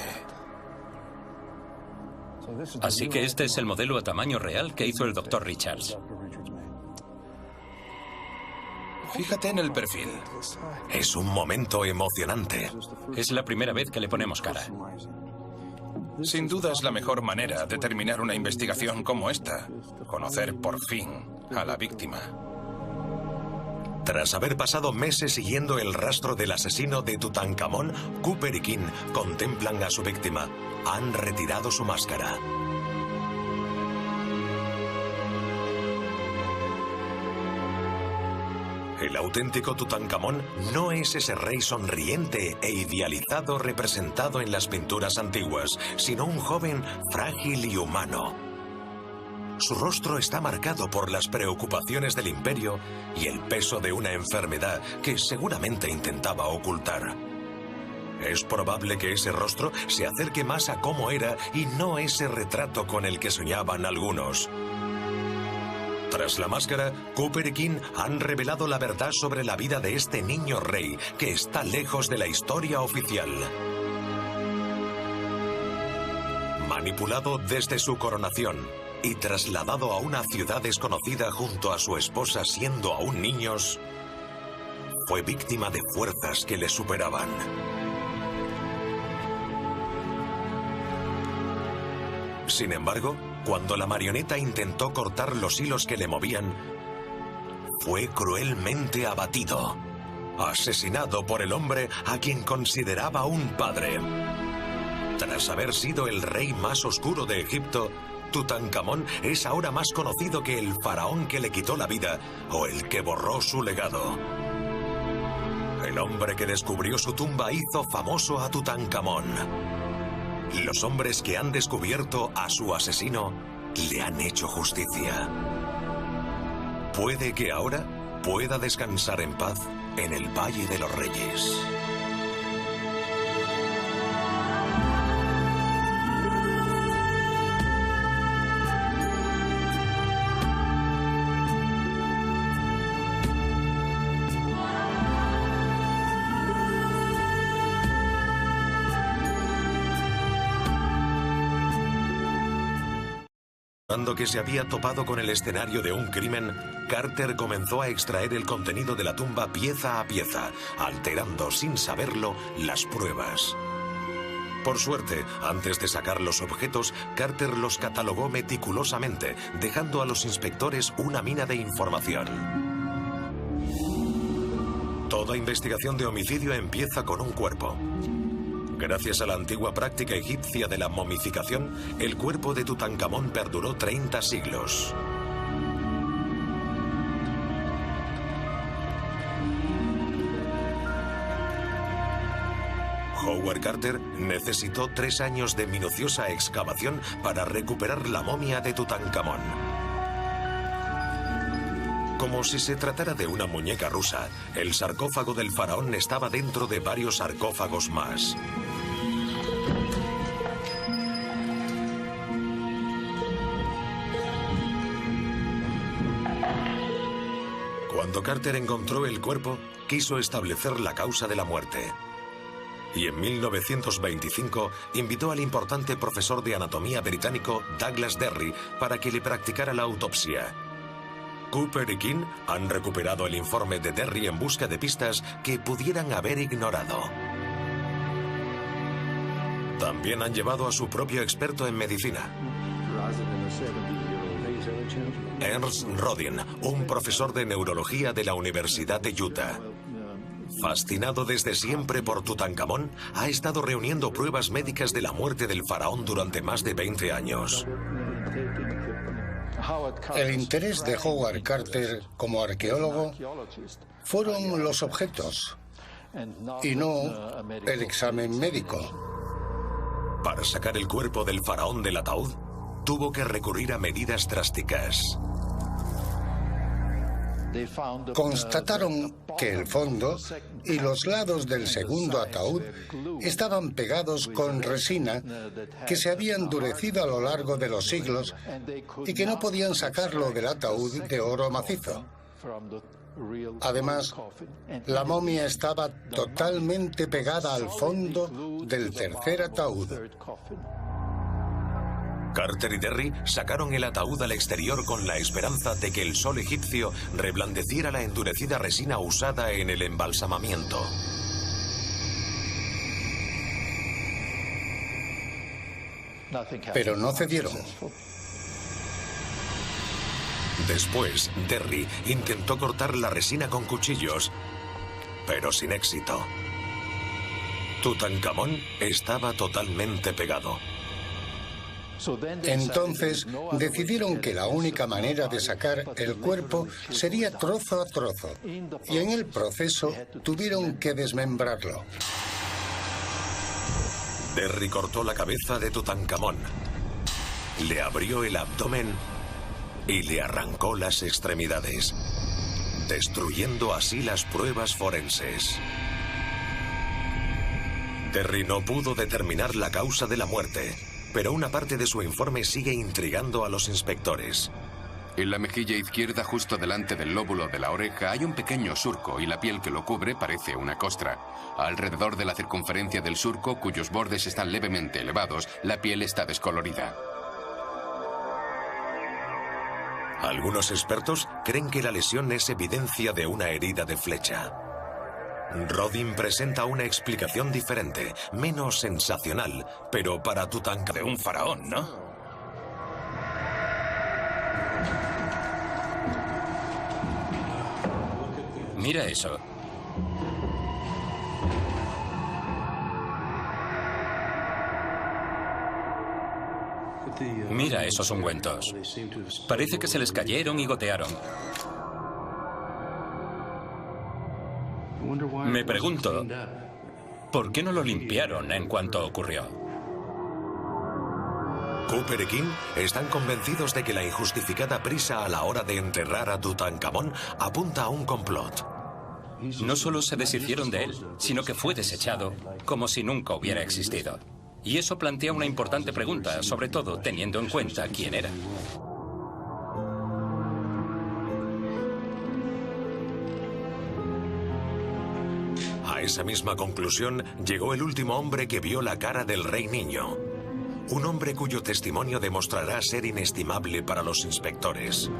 Así que este es el modelo a tamaño real que hizo el Dr. Richards. Fíjate en el perfil. Es un momento emocionante. Es la primera vez que le ponemos cara. Sin duda es la mejor manera de terminar una investigación como esta. Conocer por fin a la víctima. Tras haber pasado meses siguiendo el rastro del asesino de Tutankamón, Cooper y King contemplan a su víctima. Han retirado su máscara. El auténtico Tutankamón no es ese rey sonriente e idealizado representado en las pinturas antiguas, sino un joven frágil y humano. Su rostro está marcado por las preocupaciones del imperio y el peso de una enfermedad que seguramente intentaba ocultar. Es probable que ese rostro se acerque más a cómo era y no ese retrato con el que soñaban algunos. Tras la máscara, Cooper y King han revelado la verdad sobre la vida de este niño rey que está lejos de la historia oficial. Manipulado desde su coronación y trasladado a una ciudad desconocida junto a su esposa siendo aún niños, fue víctima de fuerzas que le superaban. Sin embargo, cuando la marioneta intentó cortar los hilos que le movían, fue cruelmente abatido, asesinado por el hombre a quien consideraba un padre. Tras haber sido el rey más oscuro de Egipto, Tutankamón es ahora más conocido que el faraón que le quitó la vida o el que borró su legado. El hombre que descubrió su tumba hizo famoso a Tutankamón. Los hombres que han descubierto a su asesino le han hecho justicia. Puede que ahora pueda descansar en paz en el Valle de los Reyes. Cuando que se había topado con el escenario de un crimen, Carter comenzó a extraer el contenido de la tumba pieza a pieza, alterando sin saberlo las pruebas. Por suerte, antes de sacar los objetos, Carter los catalogó meticulosamente, dejando a los inspectores una mina de información. Toda investigación de homicidio empieza con un cuerpo. Gracias a la antigua práctica egipcia de la momificación, el cuerpo de Tutankamón perduró 30 siglos. Howard Carter necesitó 3 años de minuciosa excavación para recuperar la momia de Tutankamón. Como si se tratara de una muñeca rusa, el sarcófago del faraón estaba dentro de varios sarcófagos más. Cuando Carter encontró el cuerpo, quiso establecer la causa de la muerte. y en 1925 invitó al importante profesor de anatomía británico Douglas Derry para que le practicara la autopsia. Cooper y King han recuperado el informe de Derry en busca de pistas que pudieran haber ignorado. También han llevado a su propio experto en medicina, Ernst Rodin, un profesor de neurología de la Universidad de Utah. Fascinado desde siempre por Tutankamón, ha estado reuniendo pruebas médicas de la muerte del faraón durante más de 20 años. El interés de Howard Carter como arqueólogo fueron los objetos y no el examen médico. Para sacar el cuerpo del faraón del ataúd, tuvo que recurrir a medidas drásticas. Constataron que el fondo y los lados del segundo ataúd estaban pegados con resina que se había endurecido a lo largo de los siglos y que no podían sacarlo del ataúd de oro macizo. Además, la momia estaba totalmente pegada al fondo del tercer ataúd. Carter y Derry sacaron el ataúd al exterior con la esperanza de que el sol egipcio reblandeciera la endurecida resina usada en el embalsamamiento. Pero no cedieron. Después, Derry intentó cortar la resina con cuchillos, pero sin éxito. Tutankamón estaba totalmente pegado. Entonces decidieron que la única manera de sacar el cuerpo sería trozo a trozo, y en el proceso tuvieron que desmembrarlo. Derry cortó la cabeza de Tutankamón, le abrió el abdomen y le arrancó las extremidades, destruyendo así las pruebas forenses. Derry no pudo determinar la causa de la muerte, pero una parte de su informe sigue intrigando a los inspectores. En la mejilla izquierda, justo delante del lóbulo de la oreja, hay un pequeño surco y la piel que lo cubre parece una costra. Alrededor de la circunferencia del surco, cuyos bordes están levemente elevados, la piel está descolorida. Algunos expertos creen que la lesión es evidencia de una herida de flecha. Rodin presenta una explicación diferente, menos sensacional, pero para Tutankamón de un faraón, ¿no? Mira eso. Mira esos ungüentos. Parece que se les cayeron y gotearon. Me pregunto, ¿por qué no lo limpiaron en cuanto ocurrió? Cooper y King están convencidos de que la injustificada prisa a la hora de enterrar a Tutankamón apunta a un complot. No solo se deshicieron de él, sino que fue desechado como si nunca hubiera existido. Y eso plantea una importante pregunta, sobre todo teniendo en cuenta quién era. A esa misma conclusión llegó el último hombre que vio la cara del Rey Niño. Un hombre cuyo testimonio demostrará ser inestimable para los inspectores.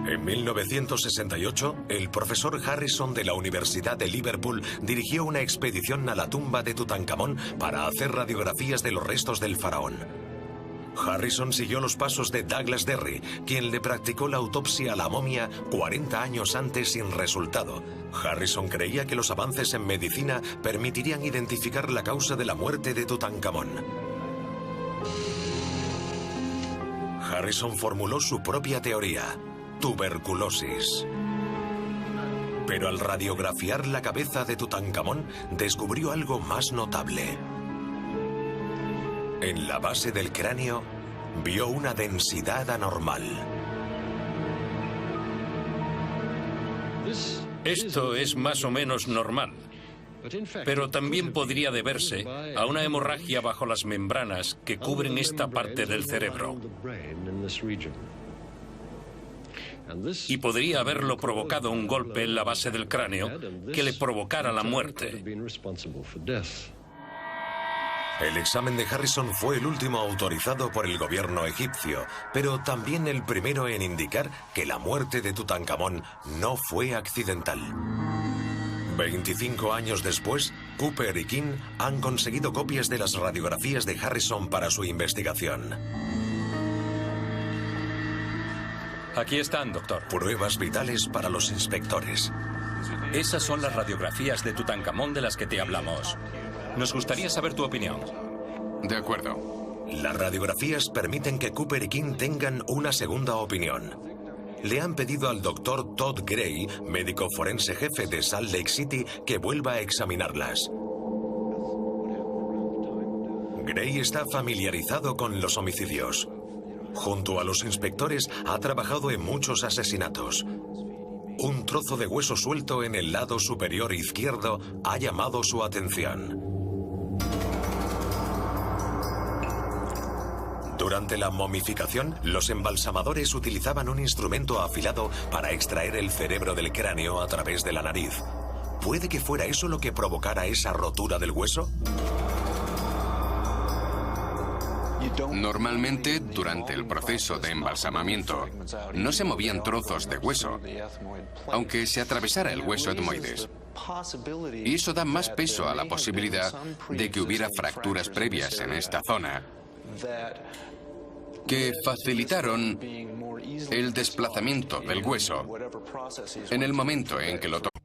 En 1968, el profesor Harrison de la Universidad de Liverpool dirigió una expedición a la tumba de Tutankamón para hacer radiografías de los restos del faraón. Harrison siguió los pasos de Douglas Derry, quien le practicó la autopsia a la momia 40 años antes sin resultado. Harrison creía que los avances en medicina permitirían identificar la causa de la muerte de Tutankamón. Harrison formuló su propia teoría: tuberculosis. Pero al radiografiar la cabeza de Tutankamón, descubrió algo más notable. En la base del cráneo, vio una densidad anormal. Esto es más o menos normal, pero también podría deberse a una hemorragia bajo las membranas que cubren esta parte del cerebro. y podría haberlo provocado un golpe en la base del cráneo que le provocara la muerte. El examen de Harrison fue el último autorizado por el gobierno egipcio, pero también el primero en indicar que la muerte de Tutankamón no fue accidental. 25 años después, Cooper y King han conseguido copias de las radiografías de Harrison para su investigación. Aquí están, doctor. Pruebas vitales para los inspectores. Esas son las radiografías de Tutankamón de las que te hablamos. Nos gustaría saber tu opinión. De acuerdo. Las radiografías permiten que Cooper y King tengan una segunda opinión. Le han pedido al doctor Todd Gray, médico forense jefe de Salt Lake City, que vuelva a examinarlas. Gray está familiarizado con los homicidios. Junto a los inspectores ha trabajado en muchos asesinatos. Un trozo de hueso suelto en el lado superior izquierdo ha llamado su atención. Durante la momificación, los embalsamadores utilizaban un instrumento afilado para extraer el cerebro del cráneo a través de la nariz. ¿Puede que fuera eso lo que provocara esa rotura del hueso? Normalmente, durante el proceso de embalsamamiento, no se movían trozos de hueso, aunque se atravesara el hueso etmoides. Y eso da más peso a la posibilidad de que hubiera fracturas previas en esta zona que facilitaron el desplazamiento del hueso en el momento en que lo tocó.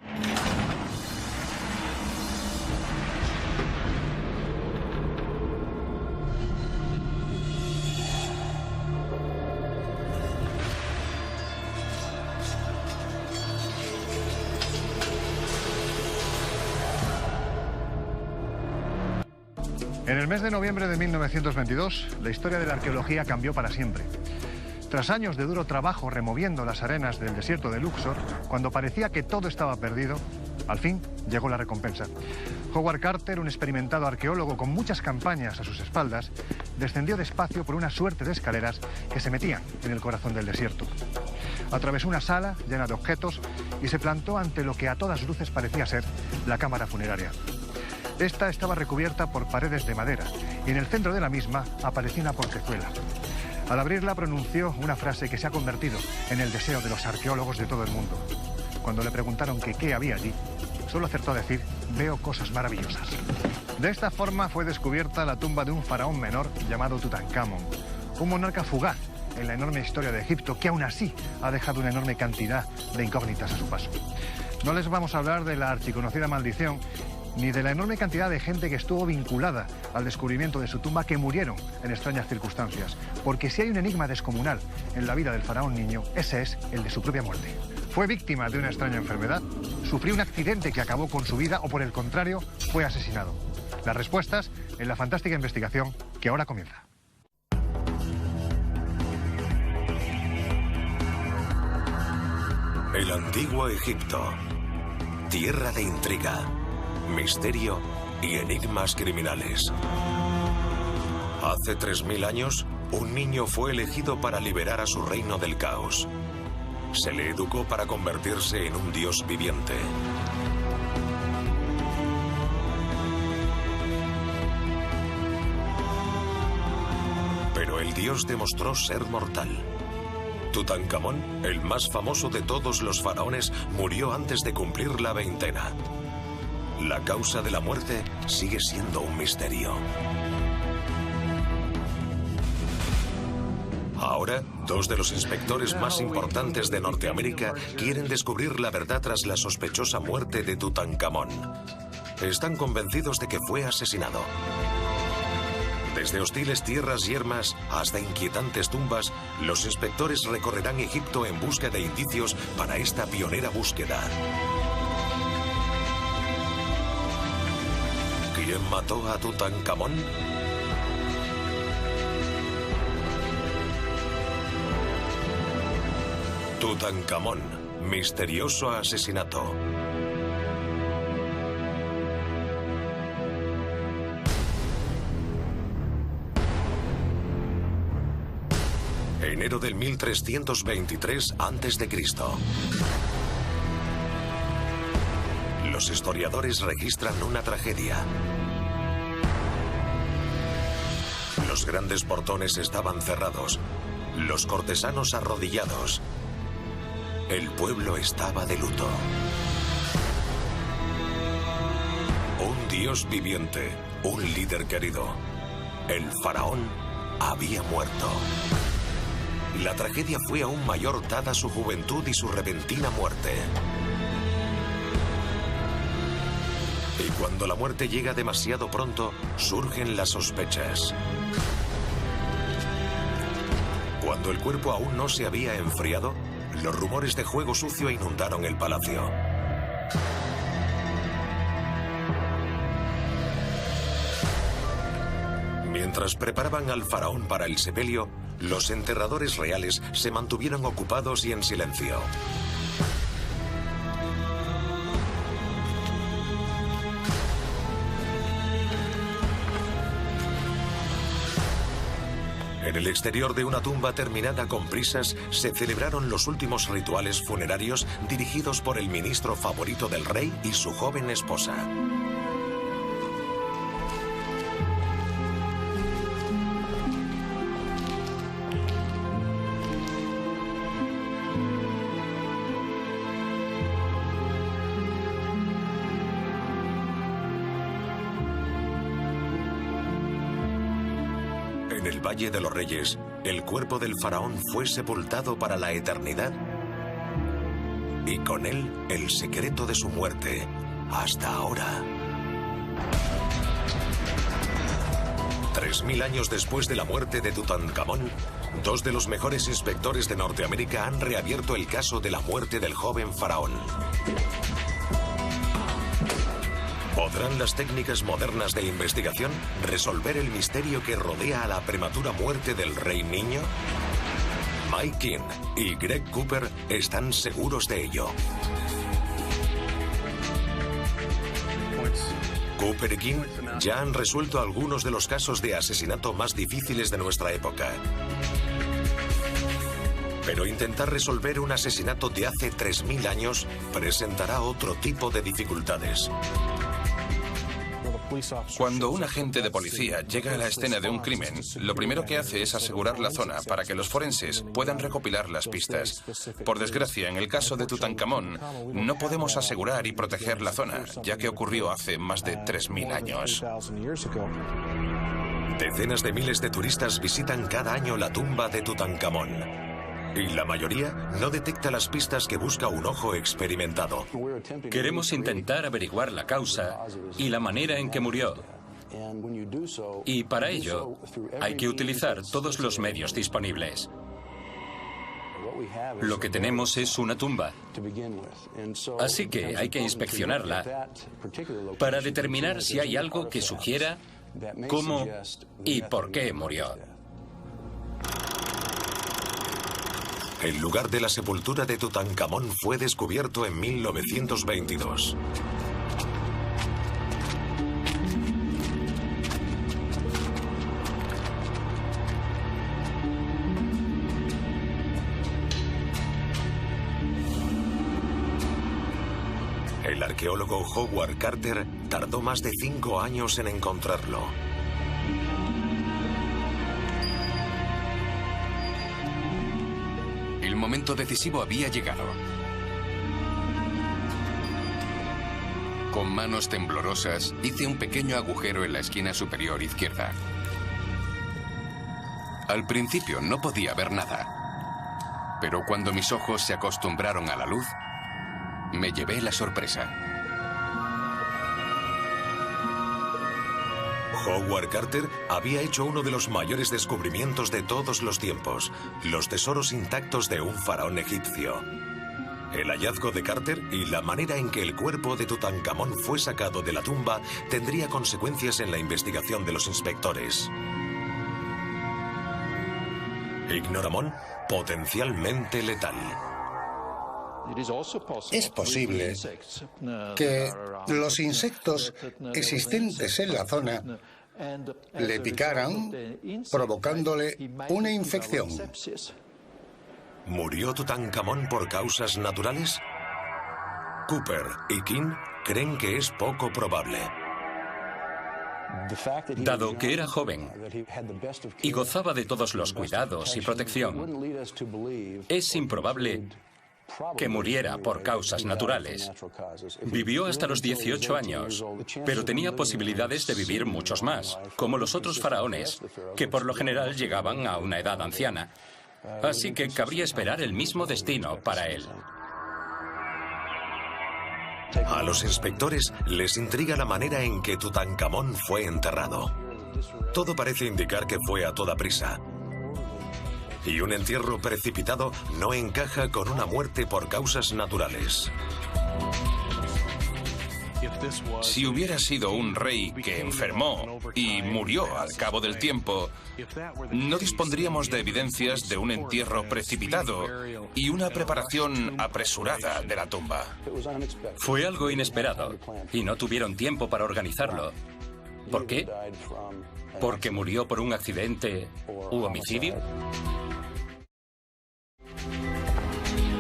En el mes de noviembre de 1922, la historia de la arqueología cambió para siempre. Tras años de duro trabajo removiendo las arenas del desierto de Luxor, cuando parecía que todo estaba perdido, al fin llegó la recompensa. Howard Carter, un experimentado arqueólogo con muchas campañas a sus espaldas, descendió despacio por una suerte de escaleras que se metían en el corazón del desierto. Atravesó una sala llena de objetos y se plantó ante lo que a todas luces parecía ser la cámara funeraria. Esta estaba recubierta por paredes de madera y en el centro de la misma aparecía una portezuela. Al abrirla pronunció una frase que se ha convertido en el deseo de los arqueólogos de todo el mundo. Cuando le preguntaron que qué había allí, solo acertó a decir: veo cosas maravillosas. De esta forma fue descubierta la tumba de un faraón menor llamado Tutankamón, un monarca fugaz en la enorme historia de Egipto que aún así ha dejado una enorme cantidad de incógnitas a su paso. No les vamos a hablar de la archiconocida maldición ni de la enorme cantidad de gente que estuvo vinculada al descubrimiento de su tumba que murieron en extrañas circunstancias, porque si hay un enigma descomunal en la vida del faraón niño, ese es el de su propia muerte. ¿Fue víctima de una extraña enfermedad? ¿Sufrió un accidente que acabó con su vida o, por el contrario, fue asesinado? Las respuestas en la fantástica investigación que ahora comienza. El antiguo Egipto, tierra de intriga, misterio y enigmas criminales. Hace 3000 años, un niño fue elegido para liberar a su reino del caos. Se le educó para convertirse en un dios viviente. Pero el dios demostró ser mortal. Tutankamón, el más famoso de todos los faraones, murió antes de cumplir la veintena. La causa de la muerte sigue siendo un misterio. Ahora, dos de los inspectores más importantes de Norteamérica quieren descubrir la verdad tras la sospechosa muerte de Tutankamón. Están convencidos de que fue asesinado. Desde hostiles tierras yermas hasta inquietantes tumbas, los inspectores recorrerán Egipto en busca de indicios para esta pionera búsqueda. ¿Quién mató a Tutankamón? Tutankamón, misterioso asesinato. Enero del 1323 a.C. Los historiadores registran una tragedia. Los grandes portones estaban cerrados, los cortesanos arrodillados. El pueblo estaba de luto. Un dios viviente, un líder querido. El faraón había muerto. La tragedia fue aún mayor dada su juventud y su repentina muerte. Y cuando la muerte llega demasiado pronto, surgen las sospechas. Cuando el cuerpo aún no se había enfriado, los rumores de juego sucio inundaron el palacio. Mientras preparaban al faraón para el sepelio, los enterradores reales se mantuvieron ocupados y en silencio. En el exterior de una tumba terminada con prisas, se celebraron los últimos rituales funerarios dirigidos por el ministro favorito del rey y su joven esposa. En el Valle de los Reyes, el cuerpo del faraón fue sepultado para la eternidad y con él el secreto de su muerte hasta ahora. 3000 años después de la muerte de Tutankamón, dos de los mejores inspectores de Norteamérica han reabierto el caso de la muerte del joven faraón. ¿Podrán las técnicas modernas de investigación resolver el misterio que rodea a la prematura muerte del rey niño? Mike King y Greg Cooper están seguros de ello. Cooper y King ya han resuelto algunos de los casos de asesinato más difíciles de nuestra época. Pero intentar resolver un asesinato de hace 3000 años presentará otro tipo de dificultades. Cuando un agente de policía llega a la escena de un crimen, lo primero que hace es asegurar la zona para que los forenses puedan recopilar las pistas. Por desgracia, en el caso de Tutankamón, no podemos asegurar y proteger la zona, ya que ocurrió hace más de 3000 años. Decenas de miles de turistas visitan cada año la tumba de Tutankamón. Y la mayoría no detecta las pistas que busca un ojo experimentado. Queremos intentar averiguar la causa y la manera en que murió. Y para ello hay que utilizar todos los medios disponibles. Lo que tenemos es una tumba. Así que hay que inspeccionarla para determinar si hay algo que sugiera cómo y por qué murió. El lugar de la sepultura de Tutankamón fue descubierto en 1922. El arqueólogo Howard Carter tardó más de 5 años en encontrarlo. El momento decisivo había llegado. Con manos temblorosas, hice un pequeño agujero en la esquina superior izquierda. Al principio no podía ver nada, pero cuando mis ojos se acostumbraron a la luz, me llevé la sorpresa. Howard Carter había hecho uno de los mayores descubrimientos de todos los tiempos, los tesoros intactos de un faraón egipcio. El hallazgo de Carter y la manera en que el cuerpo de Tutankamón fue sacado de la tumba tendría consecuencias en la investigación de los inspectores. Ignoramón, potencialmente letal. Es posible que los insectos existentes en la zona le picaran, provocándole una infección. ¿Murió Tutankamón por causas naturales? Cooper y King creen que es poco probable. Dado que era joven y gozaba de todos los cuidados y protección, es improbable que muriera por causas naturales. Vivió hasta los 18 años, pero tenía posibilidades de vivir muchos más, como los otros faraones, que por lo general llegaban a una edad anciana. Así que cabría esperar el mismo destino para él. A los inspectores les intriga la manera en que Tutankamón fue enterrado. Todo parece indicar que fue a toda prisa. Y un entierro precipitado no encaja con una muerte por causas naturales. Si hubiera sido un rey que enfermó y murió al cabo del tiempo, no dispondríamos de evidencias de un entierro precipitado y una preparación apresurada de la tumba. Fue algo inesperado y no tuvieron tiempo para organizarlo. ¿Por qué? ¿Porque murió por un accidente u homicidio?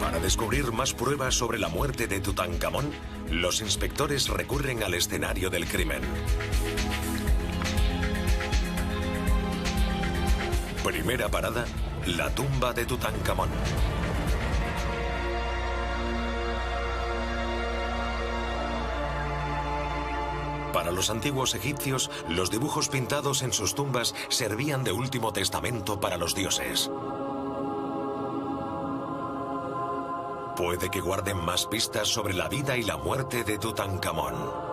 Para descubrir más pruebas sobre la muerte de Tutankamón, los inspectores recurren al escenario del crimen. Primera parada, la tumba de Tutankamón. Para los antiguos egipcios, los dibujos pintados en sus tumbas servían de último testamento para los dioses. Puede que guarden más pistas sobre la vida y la muerte de Tutankamón.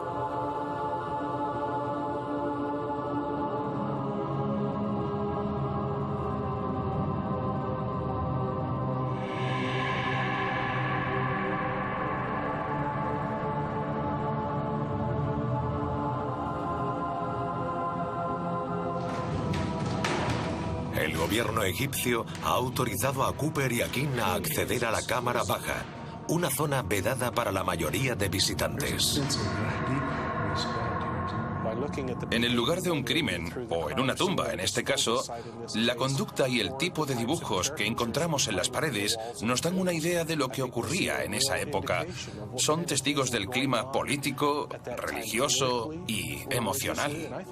El gobierno egipcio ha autorizado a Cooper y a King a acceder a la cámara baja, una zona vedada para la mayoría de visitantes. En el lugar de un crimen, o en una tumba en este caso, la conducta y el tipo de dibujos que encontramos en las paredes nos dan una idea de lo que ocurría en esa época. Son testigos del clima político, religioso y emocional.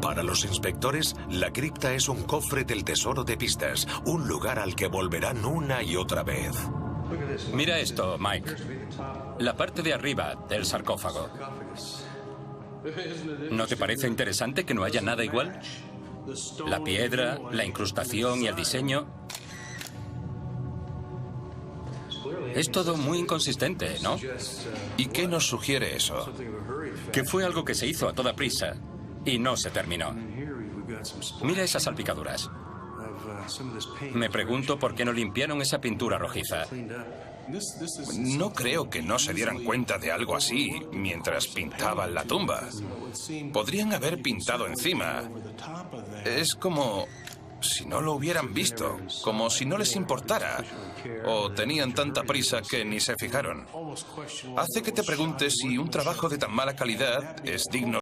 Para los inspectores, la cripta es un cofre del tesoro de pistas, un lugar al que volverán una y otra vez. Mira esto, Mike. La parte de arriba del sarcófago. ¿No te parece interesante que no haya nada igual? La piedra, la incrustación y el diseño. Es todo muy inconsistente, ¿no? ¿Y qué nos sugiere eso? Que fue algo que se hizo a toda prisa y no se terminó. Mira esas salpicaduras. Me pregunto por qué no limpiaron esa pintura rojiza. No creo que no se dieran cuenta de algo así mientras pintaban la tumba. Podrían haber pintado encima. Es como si no lo hubieran visto, como si no les importara, o tenían tanta prisa que ni se fijaron. Hace que te preguntes si un trabajo de tan mala calidad es digno